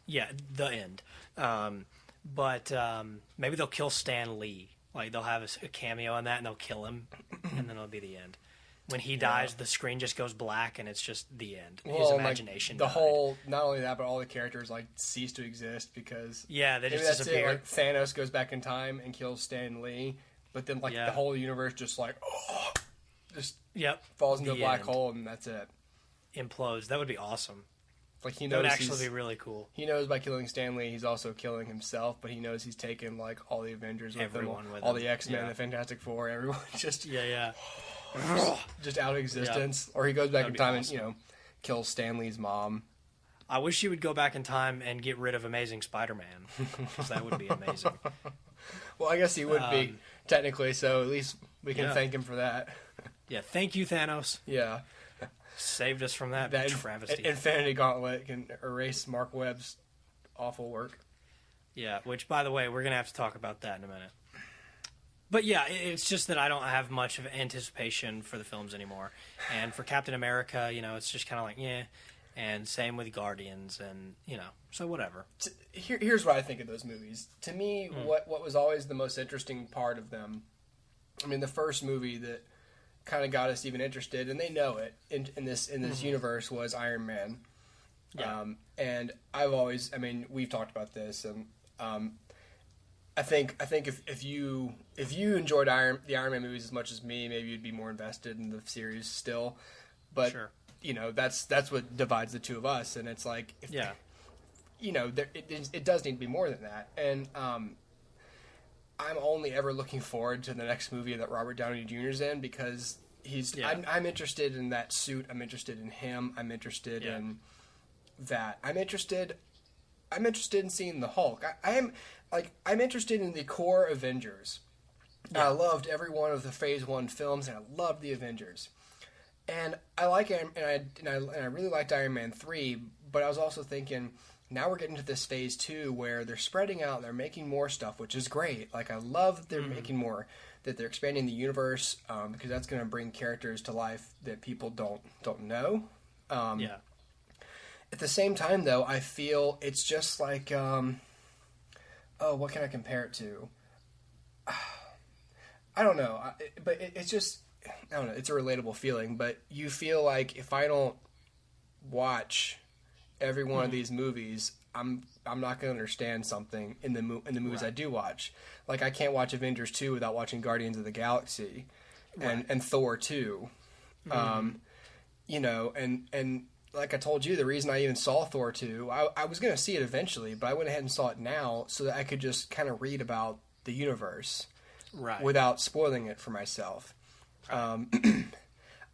Yeah, the end. But maybe they'll kill Stan Lee. Like, they'll have a cameo in that, and they'll kill him, and then it'll be the end. When he dies, the screen just goes black, and it's just the end. Well, his imagination the died. whole, not only that, but all the characters, like, cease to exist because... Yeah, they just that's disappear. it. Like, Thanos goes back in time and kills Stan Lee, but then, like, the whole universe just, like, just falls into a black hole, and that's it. Implodes. That would be awesome. Like, he knows that would actually be really cool. He knows by killing Stan Lee, he's also killing himself, but he knows he's taken, like, all the Avengers with him, all the X-Men, the Fantastic Four, everyone just... just out of existence. Or he goes back in time and, kills Stan Lee's mom. I wish he would go back in time and get rid of Amazing Spider-Man, because that would be amazing. Well, I guess he would be, technically, so at least we can thank him for that. Yeah, thank you, Thanos. Yeah. Saved us from that travesty. Infinity Gauntlet can erase Mark Webb's awful work. Yeah, which, by the way, we're going to have to talk about that in a minute. But yeah, it's just that I don't have much of anticipation for the films anymore. And for Captain America, it's just kind of like, yeah. And same with Guardians, and, so whatever. Here's what I think of those movies. To me, what was always the most interesting part of them, I mean, the first movie that kind of got us even interested, and they know it in this universe, was Iron Man. Yeah. And I've always, I mean, we've talked about this, and I think if you enjoyed the Iron Man movies as much as me, maybe you'd be more invested in the series still. But sure. That's what divides the two of us, and it's like, it does need to be more than that, and I'm only ever looking forward to the next movie that Robert Downey Jr.'s in, because I'm interested in that suit. I'm interested in him. I'm interested in that. I'm interested in seeing the Hulk. I'm interested in the core Avengers. Yeah. I loved every one of the Phase 1 films, and I loved the Avengers. And I like it, and I really liked Iron Man 3, but I was also thinking, now we're getting to this Phase 2 where they're spreading out, they're making more stuff, which is great. Like, I love that they're making more, that they're expanding the universe, because that's going to bring characters to life that people don't know. At the same time, though, I feel it's just like, what can I compare it to? I don't know, but it's just, I don't know, it's a relatable feeling, but you feel like if I don't watch every one of these movies, I'm not going to understand something in the movies I do watch. Like, I can't watch Avengers 2 without watching Guardians of the Galaxy and Thor 2. And like I told you, the reason I even saw Thor 2, I was going to see it eventually, but I went ahead and saw it now so that I could just kind of read about the universe without spoiling it for myself. I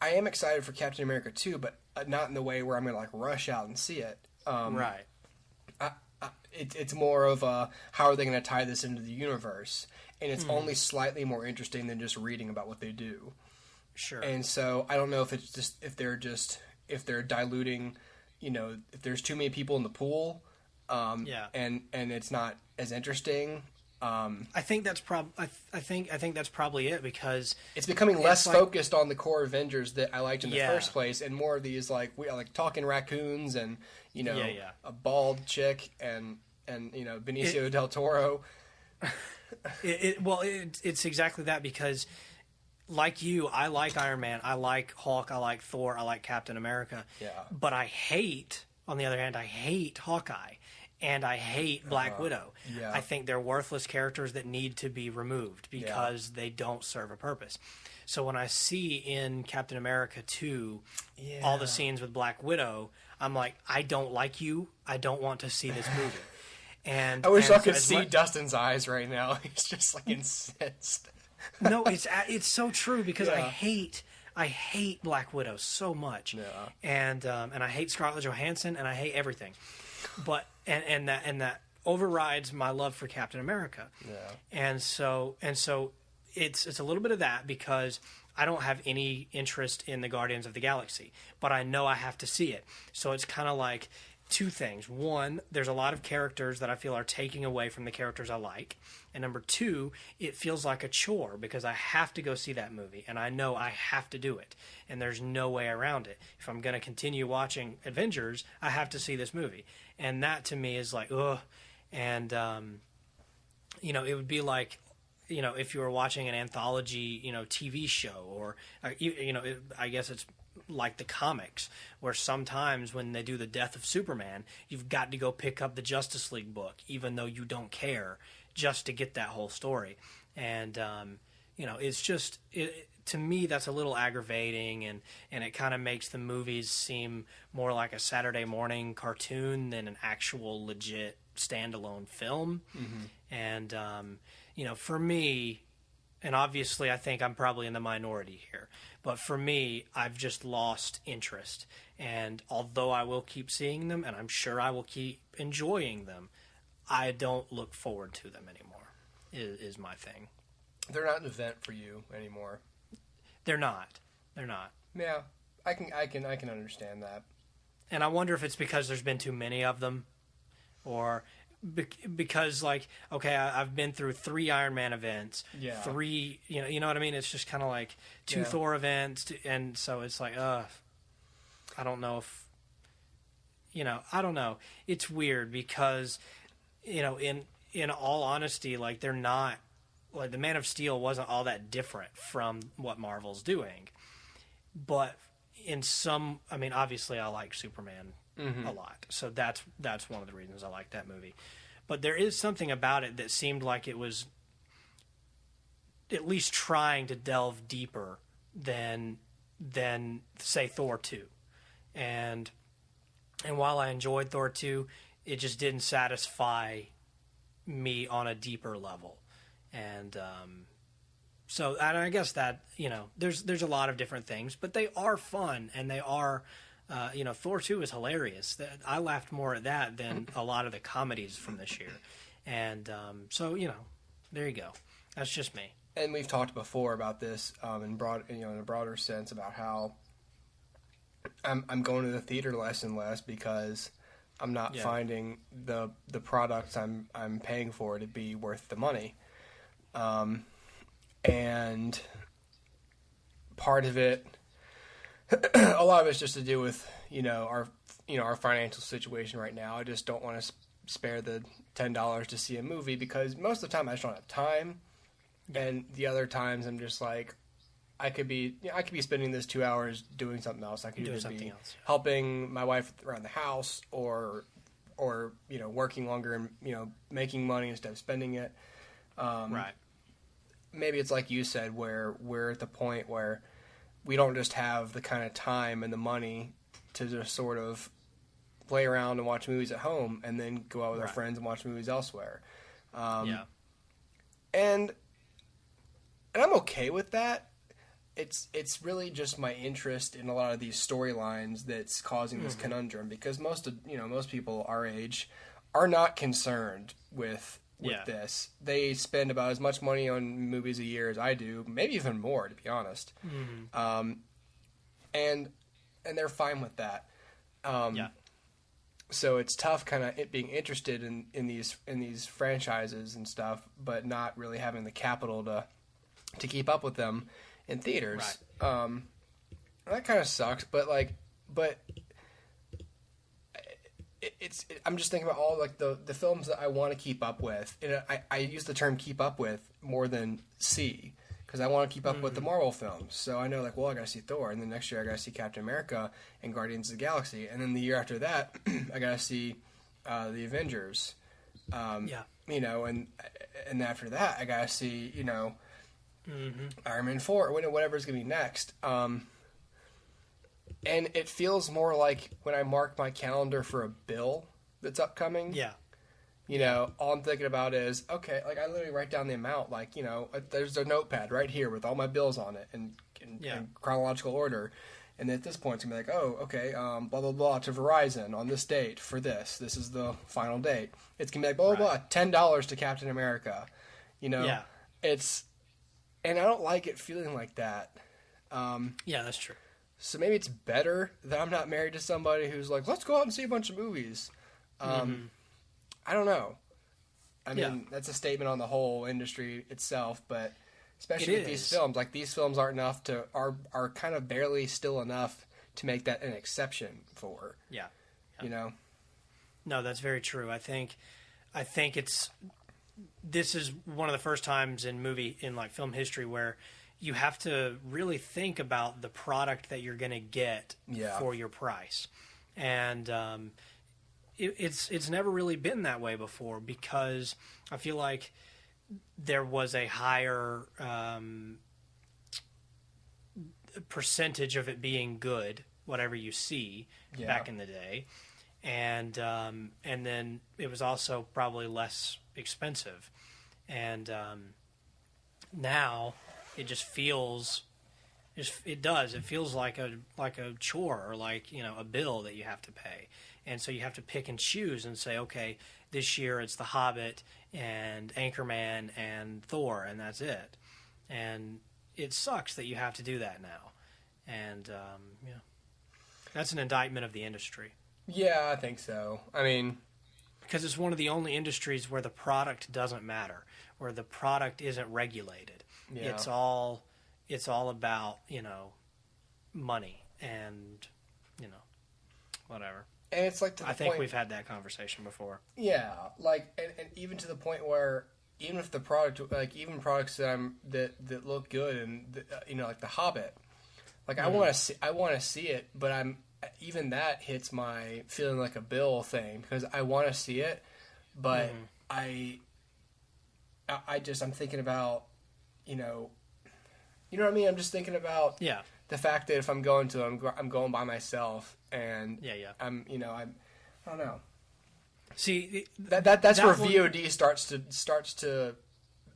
am excited for Captain America 2, but not in the way where I'm going to, like, rush out and see it. It's more of how are they going to tie this into the universe? And it's only slightly more interesting than just reading about what they do. Sure. And so I don't know if it's just if they're diluting, if there's too many people in the pool, and it's not as interesting, I think that's I think that's probably it, because it's becoming less focused on the core Avengers that I liked in the first place, and more of these like talking raccoons and a bald chick and Benicio del Toro. It's exactly that, because like you, I like Iron Man, I like Hulk, I like Thor, I like Captain America. Yeah. But on the other hand, I hate Hawkeye. And I hate Black Widow. Yeah. I think they're worthless characters that need to be removed because they don't serve a purpose. So when I see in Captain America 2 all the scenes with Black Widow, I'm like, I don't like you. I don't want to see this movie. And I wish I could see Dustin's eyes right now. He's just like incensed. No, it's so true, because I hate Black Widow so much. Yeah. And I hate Scarlett Johansson, and I hate everything. But and that overrides my love for Captain America. Yeah. And so it's a little bit of that, because I don't have any interest in the Guardians of the Galaxy, but I know I have to see it. So it's kind of like two things. One, there's a lot of characters that I feel are taking away from the characters I like. And number two, it feels like a chore, because I have to go see that movie, and I know I have to do it, and there's no way around it. If I'm going to continue watching Avengers, I have to see this movie. And that to me is like, ugh. And, it would be like, if you were watching an anthology, TV show, or, I guess it's like the comics, where sometimes when they do the death of Superman, you've got to go pick up the Justice League book, even though you don't care, just to get that whole story. And it's just to me, that's a little aggravating, and it kind of makes the movies seem more like a Saturday morning cartoon than an actual legit standalone film. Mm-hmm. And for me, and obviously I think I'm probably in the minority here, but for me, I've just lost interest. And although I will keep seeing them, and I'm sure I will keep enjoying them, I don't look forward to them anymore, is my thing. They're not an event for you anymore. They're not. Yeah, I can understand that. And I wonder if it's because there's been too many of them, or because, like, okay, I've been through 3 Iron Man events, 3, you know what I mean? It's just kind of like 2 Thor events, and so it's like, I don't know if, I don't know. It's weird, because, in all honesty, like, they're not, like, the Man of Steel wasn't all that different from what Marvel's doing, but in some, I mean, obviously I like Superman a lot, so that's one of the reasons I like that movie. But there is something about it that seemed like it was at least trying to delve deeper than say Thor 2. And while I enjoyed Thor 2, it just didn't satisfy me on a deeper level. And so and I guess that, there's a lot of different things, but they are fun, and they are Thor 2 is hilarious. I laughed more at that than a lot of the comedies from this year. And so, there you go. That's just me. And we've talked before about this in a broader sense, about how I'm going to the theater less and less because I'm not finding the products I'm paying for to be worth the money. And part of it, a lot of it's just to do with our financial situation right now. I just don't want to spare the $10 to see a movie, because most of the time I just don't have time, and the other times I'm just like, I could be spending this 2 hours doing something else. I could either be helping my wife around the house, or working longer and making money instead of spending it. Right. Maybe it's like you said, where we're at the point where we don't just have the kind of time and the money to just sort of play around and watch movies at home and then go out with our friends and watch movies elsewhere. And I'm okay with that. It's really just my interest in a lot of these storylines that's causing this conundrum, because most people our age are not concerned with this. They spend about as much money on movies a year as I do, maybe even more, to be honest. And they're fine with that. So it's tough kind of being interested in these franchises and stuff, but not really having the capital to keep up with them in theaters. Right. That kind of sucks, but I'm just thinking about all like the films that I want to keep up with. And I use the term keep up with more than see, because I want to keep up with the Marvel films. So I know, like, well, I got to see Thor, and then next year I got to see Captain America and Guardians of the Galaxy, and then the year after that I got to see the Avengers. You know, and after that I got to see, you know, Iron Man 4 or whatever's gonna be next. And it feels more like when I mark my calendar for a bill that's upcoming. Yeah. You know, all I'm thinking about is, okay, like I literally write down the amount, like, you know, there's a notepad right here with all my bills on it in chronological order. And at this point, it's going to be like, oh, okay, blah, blah, blah, to Verizon on this date for this. This is the final date. It's going to be like, blah, blah, blah, $10 to Captain America. You know? Yeah. And I don't like it feeling like that. Yeah, that's true. So maybe it's better that I'm not married to somebody who's like, let's go out and see a bunch of movies. I don't know. I mean, that's a statement on the whole industry itself, but especially with these films, like these films are kind of barely still enough to make that an exception for. Yeah. You know? No, that's very true. I think this is one of the first times in film history where you have to really think about the product that you're going to get for your price. And it's never really been that way before, because I feel like there was a higher percentage of it being good, whatever you see, back in the day. And then it was also probably less expensive. And now it just feels, it feels like a chore, or like, you know, a bill that you have to pay. And so you have to pick and choose and say, okay, this year it's The Hobbit and Anchorman and Thor, and that's it. And it sucks that you have to do that now. And that's an indictment of the industry. Yeah, I think so. I mean, because it's one of the only industries where the product doesn't matter, where the product isn't regulated. Yeah. It's all about, you know, money and, you know, whatever. And it's like, I think we've had that conversation before. Yeah, like, and even to the point where even if the product, like, even products that look good, and you know, like The Hobbit, like I want to see it, but even that hits my feeling like a bill thing, because I want to see it, but I'm thinking about, you know what I mean? I'm just thinking about the fact that if I'm going to, I'm going by myself, and I don't know. See, that's where VOD starts to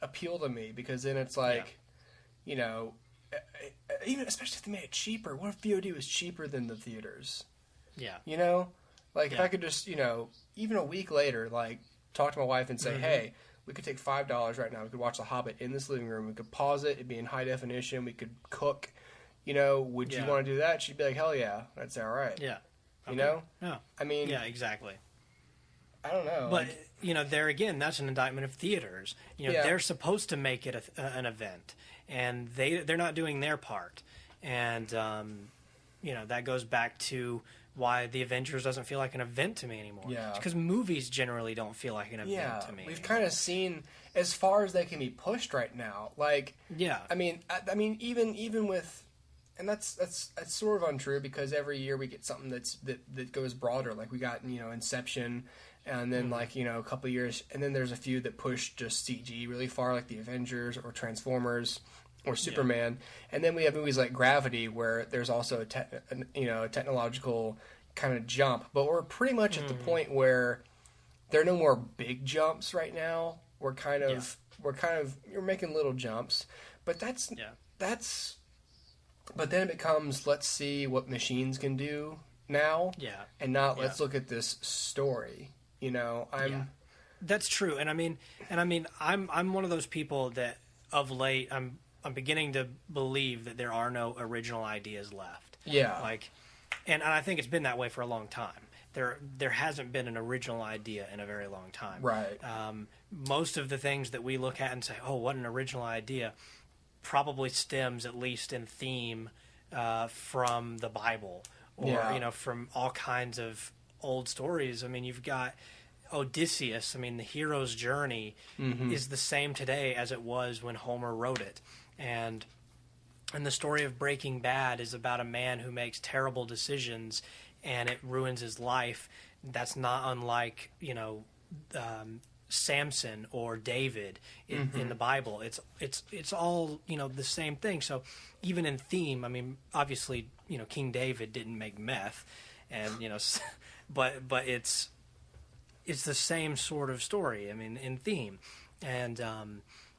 appeal to me, because then it's like, you know, even especially if they made it cheaper. What if VOD was cheaper than the theaters? Yeah. You know, like if I could just, you know, even a week later, like talk to my wife and say, hey, we could take $5 right now. We could watch The Hobbit in this living room. We could pause it. It'd be in high definition. We could cook. You know, would you want to do that? She'd be like, hell yeah, that's all right. Yeah. Okay. You know? Yeah. I mean... Yeah, exactly. I don't know. But, you know, there again, that's an indictment of theaters. You know, they're supposed to make it an event, and they're not doing their part. And, you know, that goes back to why The Avengers doesn't feel like an event to me anymore. Yeah. It's because movies generally don't feel like an event to me. We've kind of seen as far as they can be pushed right now. Like, I mean, even with... And that's sort of untrue, because every year we get something that goes broader. Like we got, you know, Inception, and then like, you know, a couple of years, and then there's a few that push just CG really far, like the Avengers or Transformers or Superman. And then we have movies like Gravity, where there's also a technological kind of jump. But we're pretty much at the point where there are no more big jumps right now. We're making little jumps, but that's. But then it becomes, let's see what machines can do now, and not let's look at this story. You know, That's true, and I mean, I'm one of those people that of late I'm beginning to believe that there are no original ideas left. Yeah, like, and I think it's been that way for a long time. there hasn't been an original idea in a very long time. Right. Most of the things that we look at and say, oh, what an original idea, probably stems, at least in theme, from the Bible or, from all kinds of old stories. I mean, you've got Odysseus. I mean, the hero's journey is the same today as it was when Homer wrote it. And the story of Breaking Bad is about a man who makes terrible decisions and it ruins his life. That's not unlike, Samson or David in the Bible. It's all, the same thing. So even in theme, I mean, obviously, King David didn't make meth and, but it's the same sort of story, I mean, in theme. And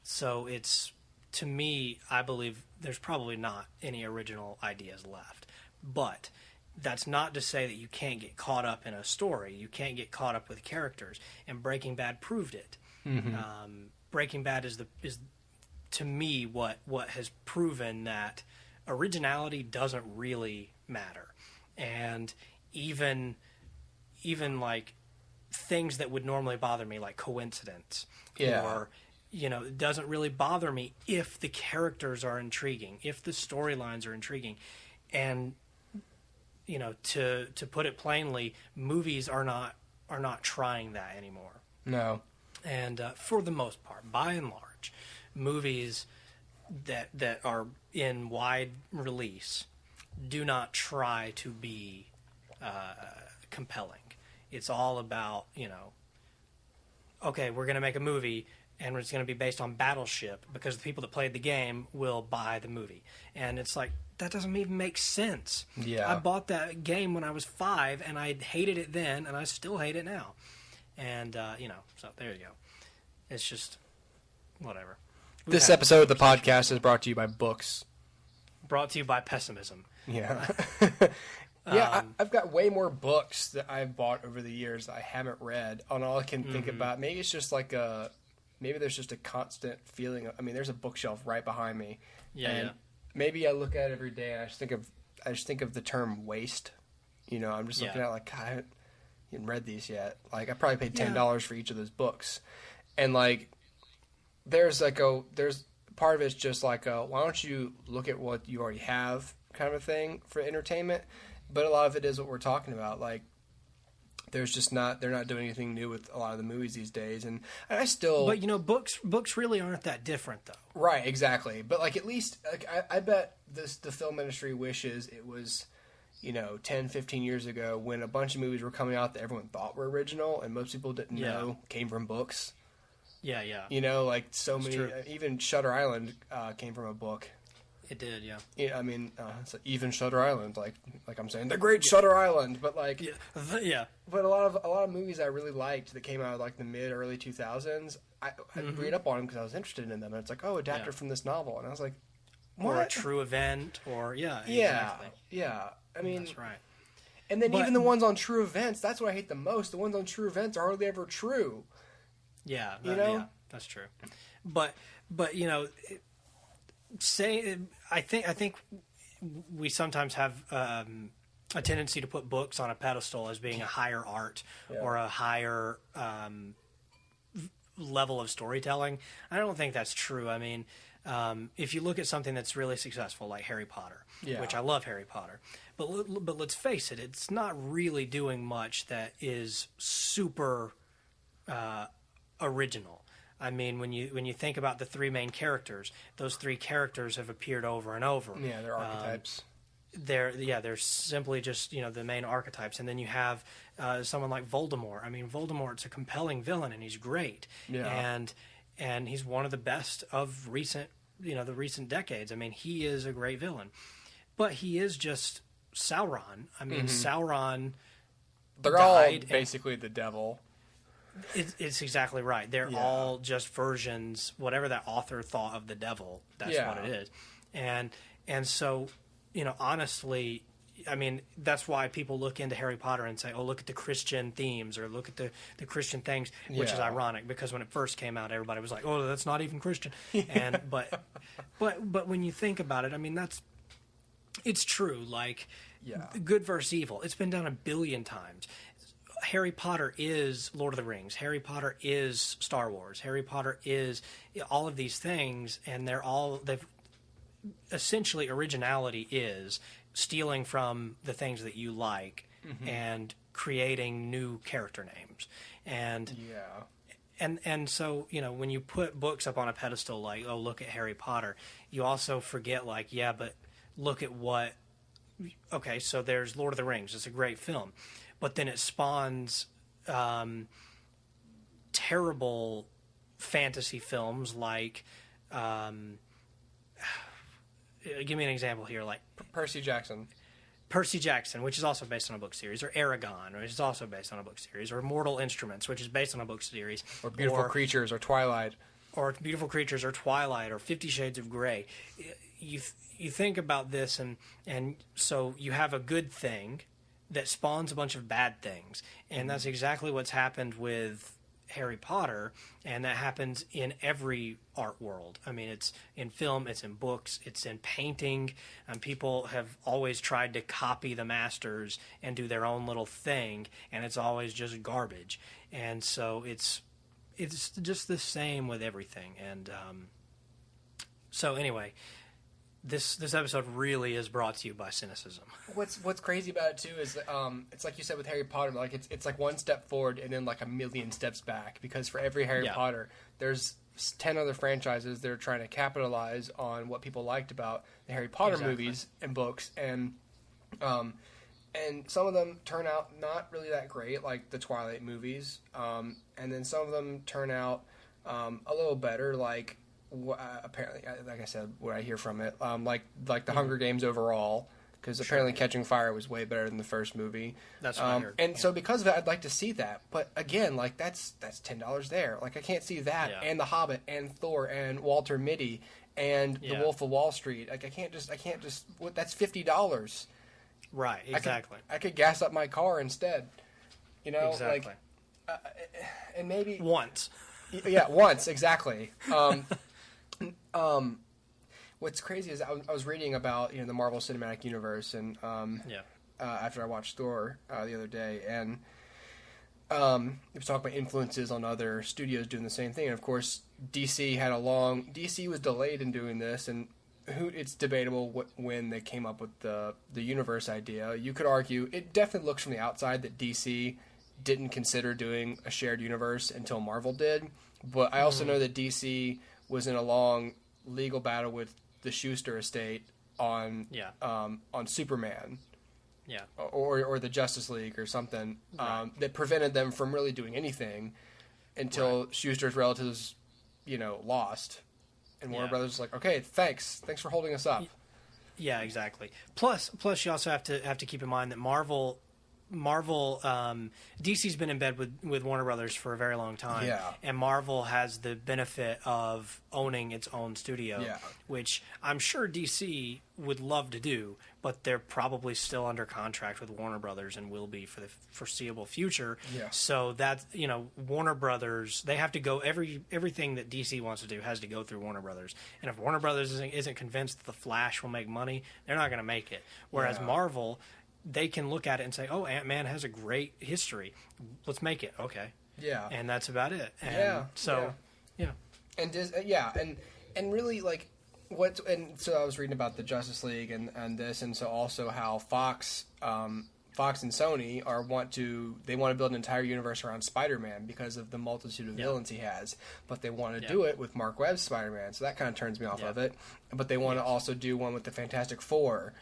so it's, to me, I believe there's probably not any original ideas left. But that's not to say that you can't get caught up in a story. You can't get caught up with characters. And Breaking Bad proved it. Breaking Bad is to me what has proven that originality doesn't really matter. And even like things that would normally bother me, like coincidence, or it doesn't really bother me if the characters are intriguing, if the storylines are intriguing. And to put it plainly, movies are not trying that anymore. No. And for the most part, by and large, movies that are in wide release do not try to be compelling. It's all about, okay, we're going to make a movie and it's going to be based on Battleship because the people that played the game will buy the movie. And it's like, that doesn't even make sense. Yeah. I bought that game when I was 5 and I hated it then and I still hate it now. And, so there you go. It's just whatever. This episode of the podcast is brought to you by books. Brought to you by pessimism. Yeah. I've got way more books that I've bought over the years that I haven't read. And all I can think about, maybe it's just like maybe there's just a constant feeling. There's a bookshelf right behind me. Yeah. Maybe I look at it every day and I just think of the term waste. I'm just looking at like, God, I haven't read these yet. Like I probably paid $10 for each of those books. And like, there's part of it's just like, why don't you look at what you already have kind of a thing for entertainment? But a lot of it is what we're talking about. Like, they're not doing anything new with a lot of the movies these days. And I still... But, books really aren't that different, though. Right, exactly. But, like, at least, like, I bet the film industry wishes it was, 10, 15 years ago when a bunch of movies were coming out that everyone thought were original and most people didn't know came from books. Yeah, yeah. Like, so many... even Shutter Island came from a book. It did, yeah. Yeah, it's like even Shutter Island, like I'm saying, the Great Shutter Island, but like, yeah. But a lot of movies I really liked that came out of like the early 2000s, I read up on them because I was interested in them, and it's like, oh, adapted from this novel, and I was like, what? Or a true event, or exactly. Yeah. That's right. And then even the ones on true events, that's what I hate the most. The ones on true events are hardly ever true. Yeah, yeah, that's true. But I think we sometimes have a tendency to put books on a pedestal as being a higher art or a higher level of storytelling. I don't think that's true. I mean, if you look at something that's really successful like Harry Potter, which I love Harry Potter, but let's face it, it's not really doing much that is super original. I mean, when you think about the 3 main characters, those 3 characters have appeared over and over. Yeah, they're archetypes. They're simply just the main archetypes, and then you have someone like Voldemort. I mean, Voldemort's a compelling villain, and he's great. Yeah. And he's one of the best of recent the recent decades. I mean, he is a great villain, but he is just Sauron. I mean, Sauron. They're all basically the devil. It's exactly right. They're all just versions, whatever that author thought of the devil, that's what it is. And so, honestly, I mean, that's why people look into Harry Potter and say, oh, look at the Christian themes or look at the Christian things, which is ironic because when it first came out, everybody was like, oh, that's not even Christian. And but when you think about it, I mean, it's true. Like, good versus evil. It's been done 1 billion times. Harry Potter is Lord of the Rings. Harry Potter is Star Wars. Harry Potter is all of these things, and they've essentially, originality is stealing from the things that you like and creating new character names. And and so, you know, when you put books up on a pedestal like, oh, look at Harry Potter, you also forget, like, yeah, but look at what... Okay, so there's Lord of the Rings. It's a great film. But then it spawns terrible fantasy films like... give me an example here, like... Percy Jackson, which is also based on a book series, or Aragon, which is also based on a book series, or Mortal Instruments, which is based on a book series, or Beautiful Creatures, or Twilight, or 50 Shades of Grey. You think about this, and so you have a good thing that spawns a bunch of bad things, and that's exactly what's happened with Harry Potter, and that happens in every art world. I mean, it's in film, it's in books, it's in painting, and people have always tried to copy the masters and do their own little thing, and it's always just garbage. And so it's just the same with everything. And so anyway, this episode really is brought to you by Cynicism. What's crazy about it too is it's like you said with Harry Potter, like it's like one step forward and then like a million steps back, because for every Harry Potter there's 10 other franchises that are trying to capitalize on what people liked about the Harry Potter movies and books, and some of them turn out not really that great, like the Twilight movies, and then some of them turn out a little better, like apparently, like I said, what I hear from it, like the Hunger Games overall, because apparently Catching Fire was way better than the first movie. That's what I heard. And so because of that, I'd like to see that. But again, like that's $10 there. Like I can't see that and The Hobbit and Thor and Walter Mitty and The Wolf of Wall Street. Like I can't just. That's $50. Right. Exactly. I could gas up my car instead. You know, exactly. Like, and maybe once. Yeah, once exactly. What's crazy is I was reading about the Marvel Cinematic Universe, and after I watched Thor the other day, and it was talking about influences on other studios doing the same thing. And of course, DC was delayed in doing this, and it's debatable when they came up with the universe idea. You could argue it definitely looks from the outside that DC didn't consider doing a shared universe until Marvel did, but I also know that DC was in a long legal battle with the Schuster estate on Superman, or the Justice League or something, that prevented them from really doing anything until Schuster's relatives, lost, and Warner Brothers was like, okay, thanks for holding us up. Yeah, exactly. Plus, you also have to keep in mind that Marvel, DC's been in bed with Warner Brothers for a very long time, and Marvel has the benefit of owning its own studio, which I'm sure DC would love to do, but they're probably still under contract with Warner Brothers and will be for the foreseeable future. So that Warner Brothers, they have to go, everything that DC wants to do has to go through Warner Brothers, and if Warner Brothers isn't convinced that the Flash will make money, they're not going to make it. Whereas Marvel, they can look at it and say, oh, Ant-Man has a great history. Let's make it. Okay. Yeah. And that's about it. And so. And really, like, so I was reading about the Justice League and this, and so also how Fox and Sony want to build an entire universe around Spider-Man because of the multitude of villains he has, but they want to do it with Mark Webb's Spider-Man, so that kind of turns me off of it. But they want to also do one with the Fantastic Four.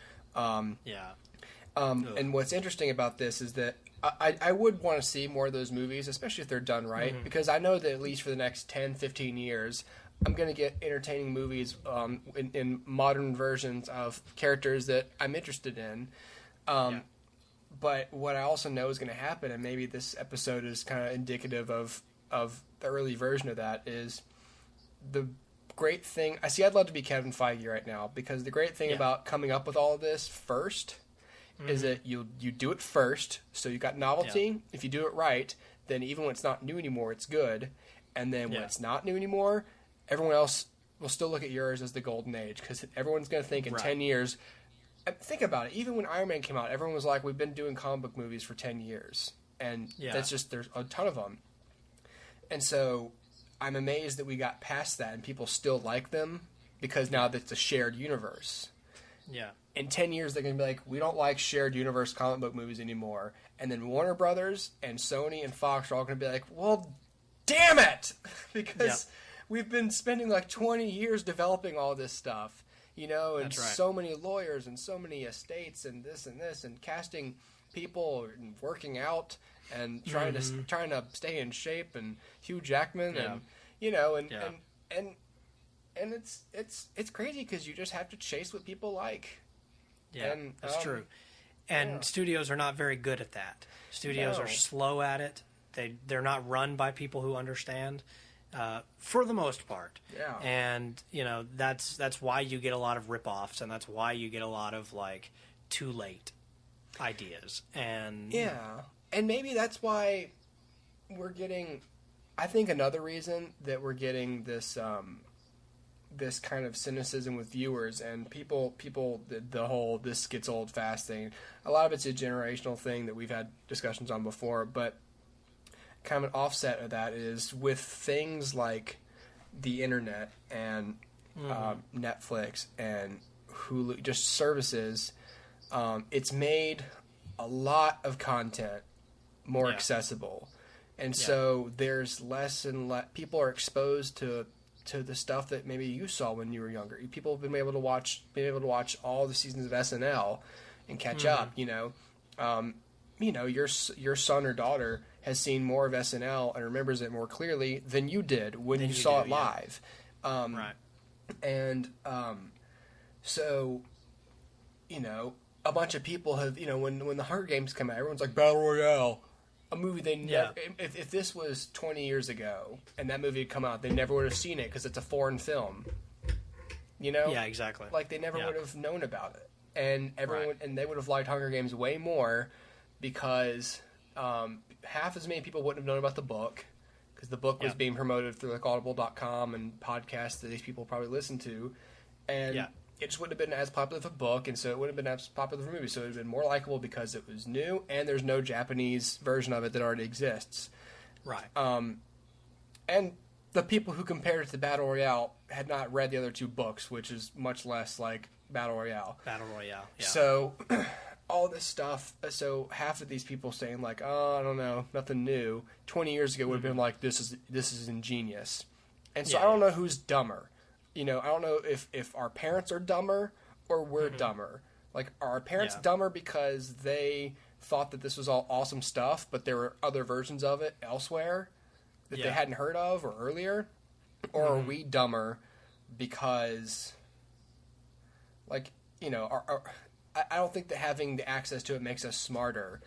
And what's interesting about this is that I would want to see more of those movies, especially if they're done right, because I know that at least for the next 10, 15 years, I'm going to get entertaining movies in modern versions of characters that I'm interested in. But what I also know is going to happen, and maybe this episode is kind of indicative of the early version of that, is the great thing. I'd love to be Kevin Feige right now, because the great thing about coming up with all of this first is that you do it first, so you got novelty. If you do it right, then even when it's not new anymore, it's good. And then when it's not new anymore, everyone else will still look at yours as the golden age, because everyone's going to think in 10 years. Think about it. Even when Iron Man came out, everyone was like, we've been doing comic book movies for 10 years. and that's just, there's a ton of them. And so I'm amazed that we got past that and people still like them, because now that's a shared universe. Yeah. In 10 years, they're going to be like, we don't like shared universe comic book movies anymore. And then Warner Brothers and Sony and Fox are all going to be like, well, damn it! Because we've been spending like 20 years developing all this stuff, you know, and so many lawyers and so many estates and this and casting people and working out and trying to stay in shape, and Hugh Jackman and, you know, and it's crazy because you just have to chase what people like. Yeah, and, that's true. And studios are not very good at that. Studios are slow at it. They're not run by people who understand, for the most part. Yeah. And, you know, that's why you get a lot of rip-offs, and that's why you get a lot of, like, too late ideas. And and maybe that's why we're getting, I think another reason that we're getting this this kind of cynicism with viewers and people the whole this gets old fast thing. A lot of it's a generational thing that we've had discussions on before, but kind of an offset of that is with things like the internet and Netflix and Hulu, just services, it's made a lot of content more accessible. And so there's less and less, people are exposed to the stuff that maybe you saw when you were younger. People have been able to watch all the seasons of SNL and catch up. You know, your son or daughter has seen more of SNL and remembers it more clearly than you did when you saw it live. And so, you know, a bunch of people have, you know, when the Hunger Games come out, everyone's like, Battle Royale. A movie they never, if this was 20 years ago and that movie had come out, they never would have seen it because it's a foreign film. You know? Yeah, exactly. Like they never would have known about it, and everyone and they would have liked Hunger Games way more because half as many people wouldn't have known about the book because the book was being promoted through like Audible.com and podcasts that these people probably listen to, and it just wouldn't have been as popular of a book, and so it wouldn't have been as popular of a movie. So it would have been more likable because it was new, and there's no Japanese version of it that already exists. Right. And the people who compared it to Battle Royale had not read the other two books, which is much less like Battle Royale. Battle Royale, yeah. So all this stuff, so half of these people saying like, oh, I don't know, nothing new, 20 years ago would have been like, this is ingenious. And so I don't know who's dumber. You know, I don't know if our parents are dumber or we're dumber. Like, are our parents dumber because they thought that this was all awesome stuff, but there were other versions of it elsewhere that they hadn't heard of or earlier? Or are we dumber because, like, you know, I don't think that having the access to it makes us smarter.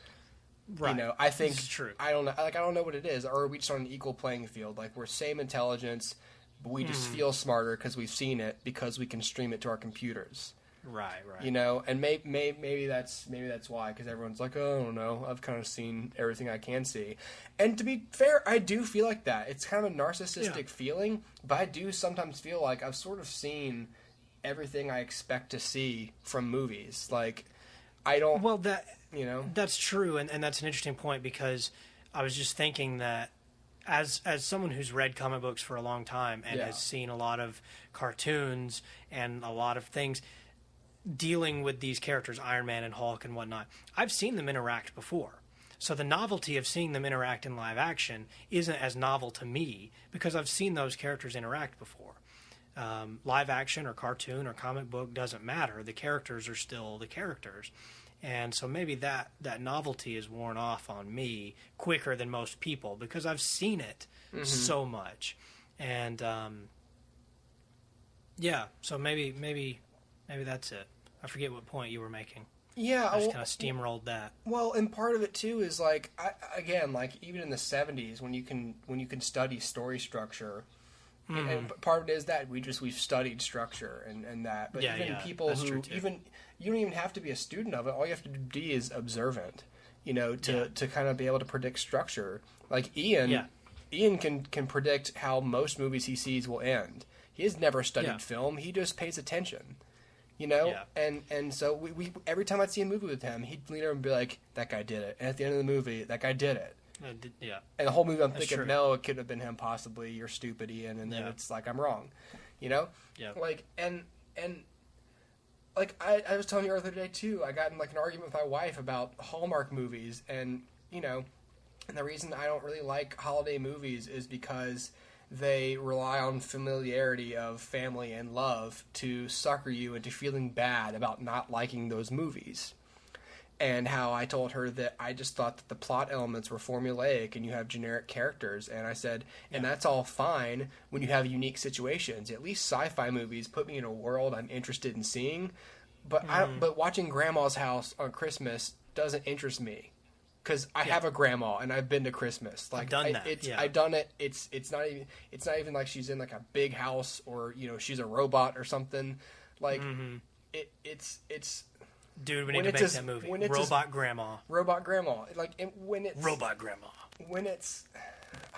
Right. You know, I think this is true. I don't know. Like, I don't know what it is. Or are we just on an equal playing field? Like, we're same intelligence, but we just feel smarter because we've seen it because we can stream it to our computers. Right. You know, and maybe that's why, because everyone's like, oh, I don't know, I've kind of seen everything I can see. And to be fair, I do feel like that. It's kind of a narcissistic feeling, but I do sometimes feel like I've sort of seen everything I expect to see from movies. Like, I don't. Well, you know, that's true, and that's an interesting point, because I was just thinking that as someone who's read comic books for a long time and has seen a lot of cartoons and a lot of things dealing with these characters, Iron Man and Hulk and whatnot, I've seen them interact before. So the novelty of seeing them interact in live action isn't as novel to me because I've seen those characters interact before. Live action or cartoon or comic book doesn't matter. The characters are still the characters. And so maybe that novelty is worn off on me quicker than most people because I've seen it so much. And so maybe that's it. I forget what point you were making. Yeah, I just kind of steamrolled that. Well, and part of it too is like like even in the 70s when you can study story structure, and part of it is that we've studied structure and that. But people who you don't even have to be a student of it. All you have to be is observant, you know, to kind of be able to predict structure. Like Ian can predict how most movies he sees will end. He has never studied film. He just pays attention. You know? Yeah. And so we every time I'd see a movie with him, he'd lean over and be like, that guy did it. And at the end of the movie, that guy did it. Yeah. And the whole movie I'm That's thinking, true. no, it could have been him possibly. You're stupid, Ian. And then it's like, I'm wrong. You know? Yeah. Like, and like, I was telling you earlier today, too, I got in, like, an argument with my wife about Hallmark movies. And, you know, and the reason I don't really like holiday movies is because they rely on familiarity of family and love to sucker you into feeling bad about not liking those movies. And how I told her that I just thought that the plot elements were formulaic and you have generic characters. And I said, and that's all fine when you have unique situations. At least sci-fi movies put me in a world I'm interested in seeing. But but watching Grandma's House on Christmas doesn't interest me. Because I have a grandma and I've been to Christmas. Like, I've done that. I've done it. It's not even like she's in like a big house or, you know, she's a robot or something. Like it's Dude, we need to make that movie. Robot Grandma. Robot Grandma. Like, when it's... Robot Grandma. When it's...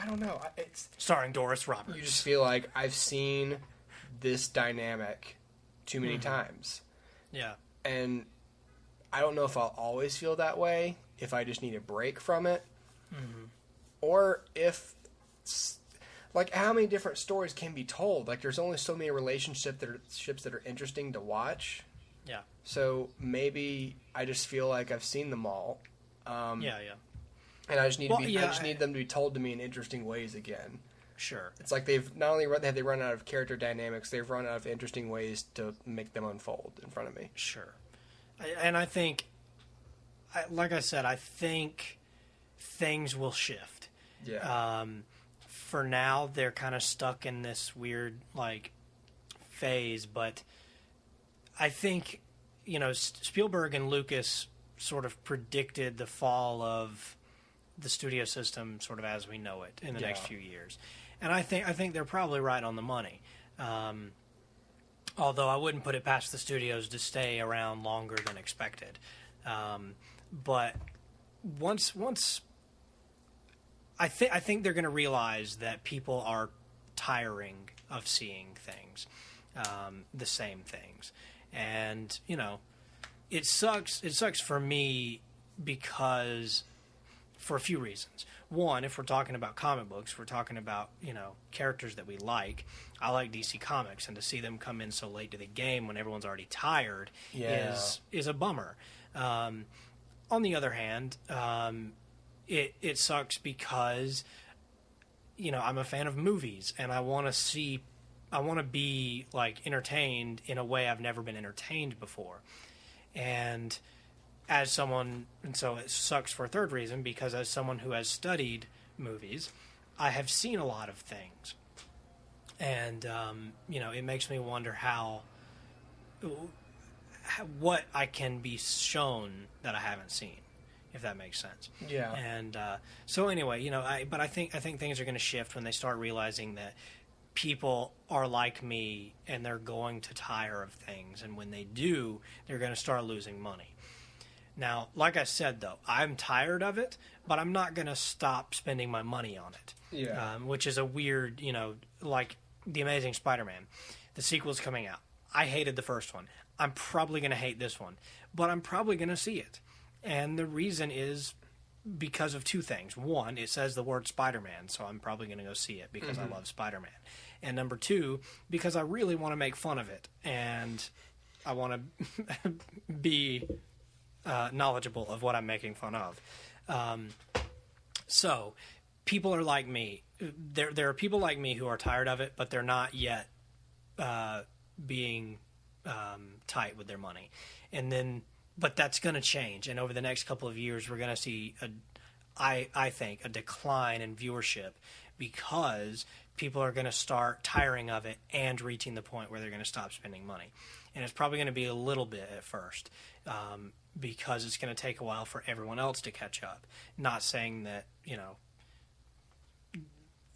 I don't know. It's... Starring Doris Roberts. You just feel like I've seen this dynamic too many times. Yeah. And I don't know if I'll always feel that way, if I just need a break from it, or if... Like, how many different stories can be told? Like, there's only so many relationships that are interesting to watch. Yeah. So maybe I just feel like I've seen them all. Yeah. And I just need I just need them to be told to me in interesting ways again. Sure. It's like they've not only have they run out of character dynamics, they've run out of interesting ways to make them unfold in front of me. Sure. And I think, like I said, I think things will shift. Yeah. For now, they're kind of stuck in this weird, like, phase, but I think, you know, Spielberg and Lucas sort of predicted the fall of the studio system sort of as we know it in the next few years. And I think they're probably right on the money. Although I wouldn't put it past the studios to stay around longer than expected. But once I think they're going to realize that people are tiring of seeing things, the same things. And, you know, it sucks for me because for a few reasons. One, if we're talking about comic books, we're talking about, you know, characters that we like. I like DC Comics, and to see them come in so late to the game when everyone's already tired is a bummer. On the other hand, it sucks because, you know, I'm a fan of movies, and I want to be, like, entertained in a way I've never been entertained before. And so it sucks for a third reason, because as someone who has studied movies, I have seen a lot of things. And, you know, it makes me wonder what I can be shown that I haven't seen, if that makes sense. Yeah. And so anyway, you know, I think things are going to shift when they start realizing that people are like me and they're going to tire of things, and when they do, they're going to start losing money. Now, like I said, though, I'm tired of it, but I'm not going to stop spending my money on it. Yeah. Which is a weird, you know, like The Amazing Spider-Man. The sequel's coming out. I hated the first one. I'm probably going to hate this one, but I'm probably going to see it. And the reason is because of two things. One, it says the word Spider-Man, so I'm probably going to go see it because I love Spider-Man. And number two, because I really want to make fun of it, and I want to be knowledgeable of what I'm making fun of. So people are like me. There are people like me who are tired of it, but they're not yet being tight with their money. But that's going to change, and over the next couple of years, we're going to see I think a decline in viewership, because people are going to start tiring of it and reaching the point where they're going to stop spending money. And it's probably going to be a little bit at first, because it's going to take a while for everyone else to catch up. Not saying that, you know,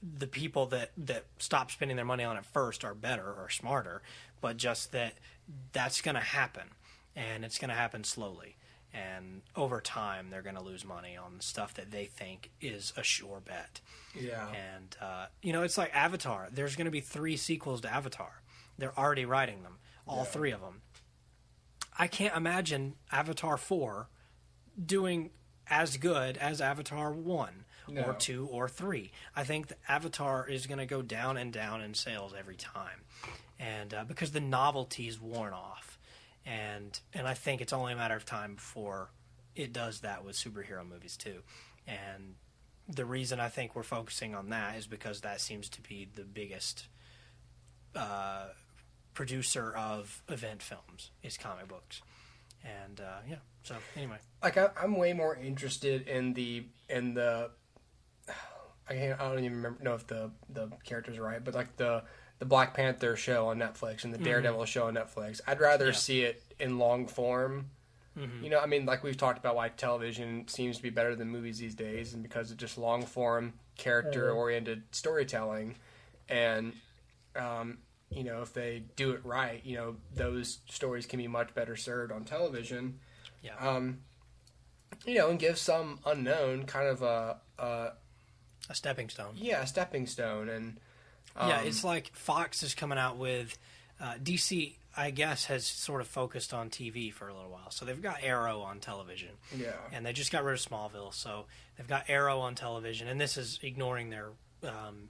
the people that stop spending their money on it first are better or smarter, but just that that's going to happen, and it's going to happen slowly. And over time, they're going to lose money on stuff that they think is a sure bet. Yeah. And, you know, it's like Avatar. There's going to be 3 sequels to Avatar. They're already writing them, all 3 of them. I can't imagine Avatar 4 doing as good as Avatar 1 or 2 or 3. I think the Avatar is going to go down and down in sales every time, and because the novelty is worn off, and I think it's only a matter of time before it does that with superhero movies too. And the reason I think we're focusing on that is because that seems to be the biggest producer of event films is comic books. And so anyway, like I'm way more interested in the I don't even know if the characters are right, but like the Black Panther show on Netflix and the Daredevil show on Netflix. I'd rather see it in long form. You know, I mean, like we've talked about why television seems to be better than movies these days, and because of just long form, character oriented storytelling. And you know, if they do it right, you know, those stories can be much better served on television. Yeah. You know, and give some unknown kind of a stepping stone. Yeah, a stepping stone. And it's like Fox is coming out with DC, I guess, has sort of focused on TV for a little while. So they've got Arrow on television. Yeah. And they just got rid of Smallville. So they've got Arrow on television. And this is ignoring their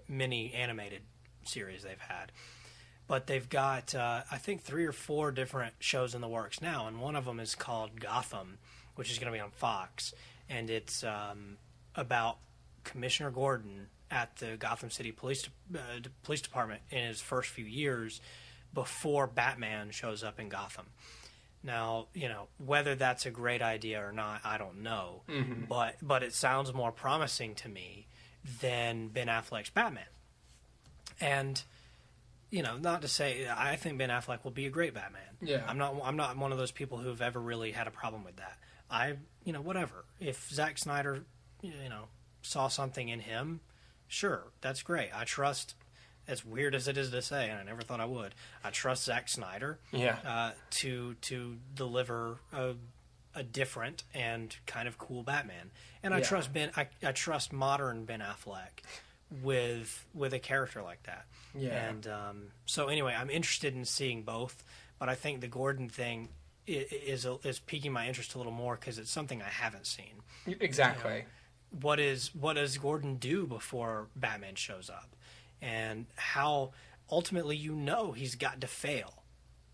mini animated series they've had. But they've got, I think, 3 or 4 different shows in the works now. And one of them is called Gotham, which is going to be on Fox. And it's about Commissioner Gordon at the Gotham City Police Department in his first few years before Batman shows up in Gotham. Now, you know, whether that's a great idea or not, I don't know. But it sounds more promising to me than Ben Affleck's Batman. And, you know, not to say I think Ben Affleck will be a great Batman. Yeah. I'm not one of those people who've ever really had a problem with that. Whatever. If Zack Snyder, saw something in him, sure, that's great. I trust, as weird as it is to say, and I never thought I would, I trust Zack Snyder to deliver a different and kind of cool Batman. And I trust modern Ben Affleck with a character like that. Yeah. And so anyway, I'm interested in seeing both, but I think the Gordon thing is piquing my interest a little more because it's something I haven't seen. Exactly. What does Gordon do before Batman shows up, and how ultimately he's got to fail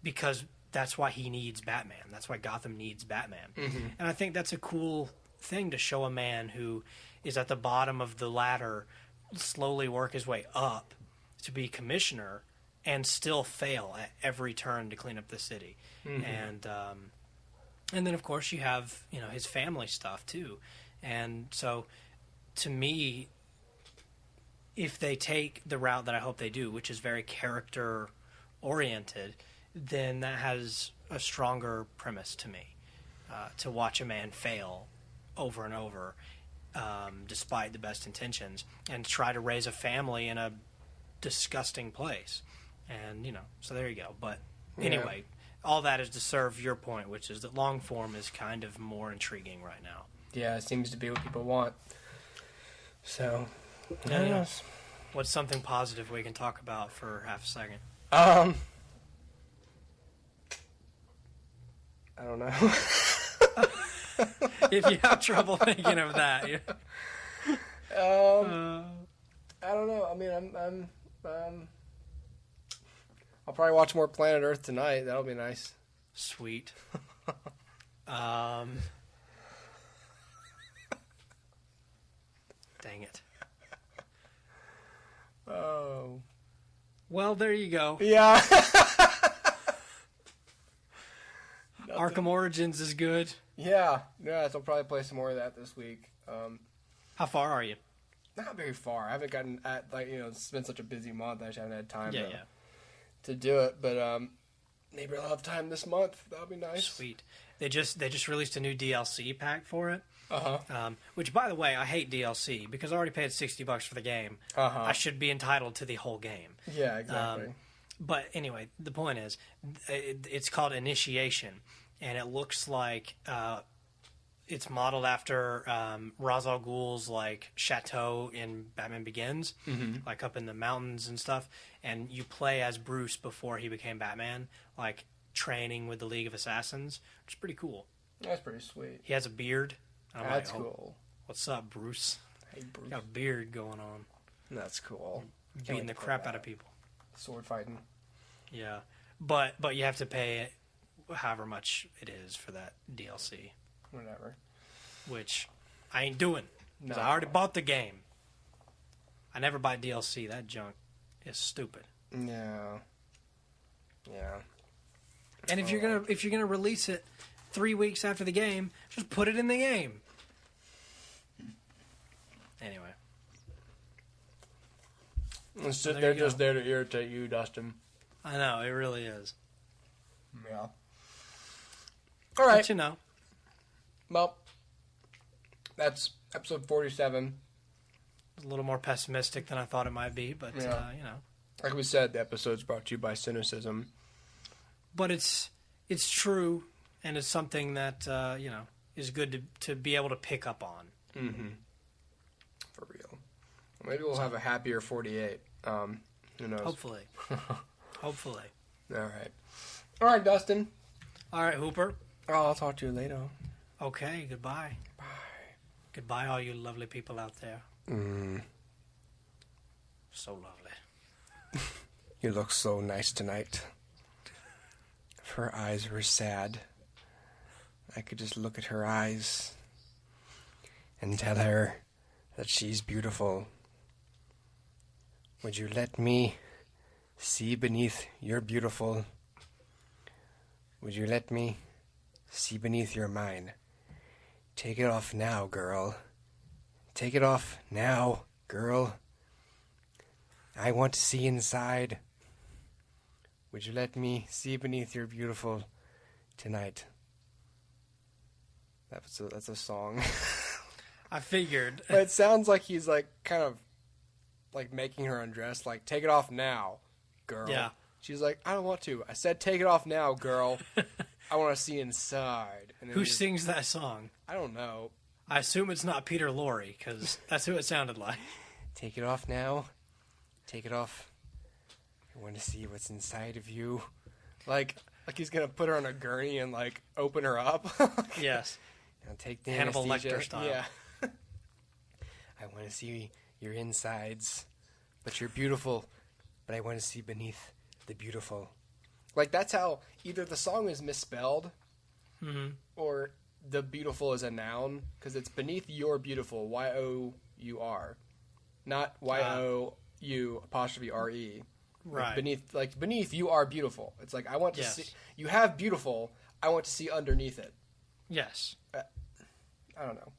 because that's why he needs Batman. That's why Gotham needs Batman. And I think that's a cool thing to show a man who is at the bottom of the ladder slowly work his way up to be commissioner and still fail at every turn to clean up the city. And then of course you have his family stuff too. And so to me, if they take the route that I hope they do, which is very character oriented, then that has a stronger premise to me, to watch a man fail over and over despite the best intentions and try to raise a family in a disgusting place. And so there you go. But anyway, all that is to serve your point, which is that long form is kind of more intriguing right now. Yeah, it seems to be what people want. So, yes. What's something positive we can talk about for half a second? I don't know. If you have trouble thinking of that, I don't know. I mean, I'm I'll probably watch more Planet Earth tonight. That'll be nice. Sweet. Dang it. Oh. Well, there you go. Yeah. Arkham Origins is good. Yeah, so I'll probably play some more of that this week. How far are you? Not very far. I haven't gotten it's been such a busy month. I just haven't had time to do it. But maybe I'll have time this month. That'll be nice. Sweet. They just released a new DLC pack for it. Uh-huh. Which, by the way, I hate DLC because I already paid $60 for the game. Uh-huh. I should be entitled to the whole game. Yeah, exactly. But anyway, the point is, it's called Initiation, and it looks like it's modeled after Ra's al Ghul's chateau in Batman Begins, up in the mountains and stuff. And you play as Bruce before he became Batman, training with the League of Assassins, which is pretty cool. That's pretty sweet. He has a beard. I'm That's like, cool. What's up, Bruce? Hey, Bruce. Got a beard going on. That's cool. Beating the crap out of people. Sword fighting. Yeah. But you have to pay however much it is for that DLC. Whatever. Which I ain't doing. Because No. I already bought the game. I never buy DLC. That junk is stupid. Yeah. Yeah. And if you're gonna release it 3 weeks after the game, just put it in the game. Anyway. They're just there to irritate you, Dustin. I know, it really is. Yeah. All right. But you know. Well, that's episode 47. A little more pessimistic than I thought it might be, but Yeah. you know. Like we said, the episode's brought to you by Cynicism. But it's true, and it's something that is good to be able to pick up on. Mm-hmm. For real. Maybe we'll have a happier 48. Who knows? Hopefully. Hopefully. All right, Dustin. All right, Hooper. Oh, I'll talk to you later. Okay, goodbye. Bye. Goodbye, all you lovely people out there. So lovely. You look so nice tonight. If her eyes were sad, I could just look at her eyes and tell her that she's beautiful. Would you let me see beneath your beautiful? Would you let me see beneath your mind? Take it off now, girl. Take it off now, girl. I want to see inside. Would you let me see beneath your beautiful tonight? That's a song. I figured. But it sounds like he's like kind of like making her undress. Like, take it off now, girl. Yeah. She's like, I don't want to. I said, take it off now, girl. I want to see inside. And then Who sings that song? I don't know. I assume it's not Peter Lorre, because that's who it sounded like. Take it off now. Take it off. I want to see what's inside of you. Like he's gonna put her on a gurney and like open her up. Yes. Now take the Hannibal anesthesia. Lecter style. Yeah. I want to see your insides, but you're beautiful. But I want to see beneath the beautiful. Like that's how either the song is misspelled, or the beautiful is a noun because it's beneath your beautiful. Y-O-U-R, not Y-O-U''re. Right. Beneath you are beautiful. It's like I want to Yes. see you have beautiful. I want to see underneath it. Yes. I don't know.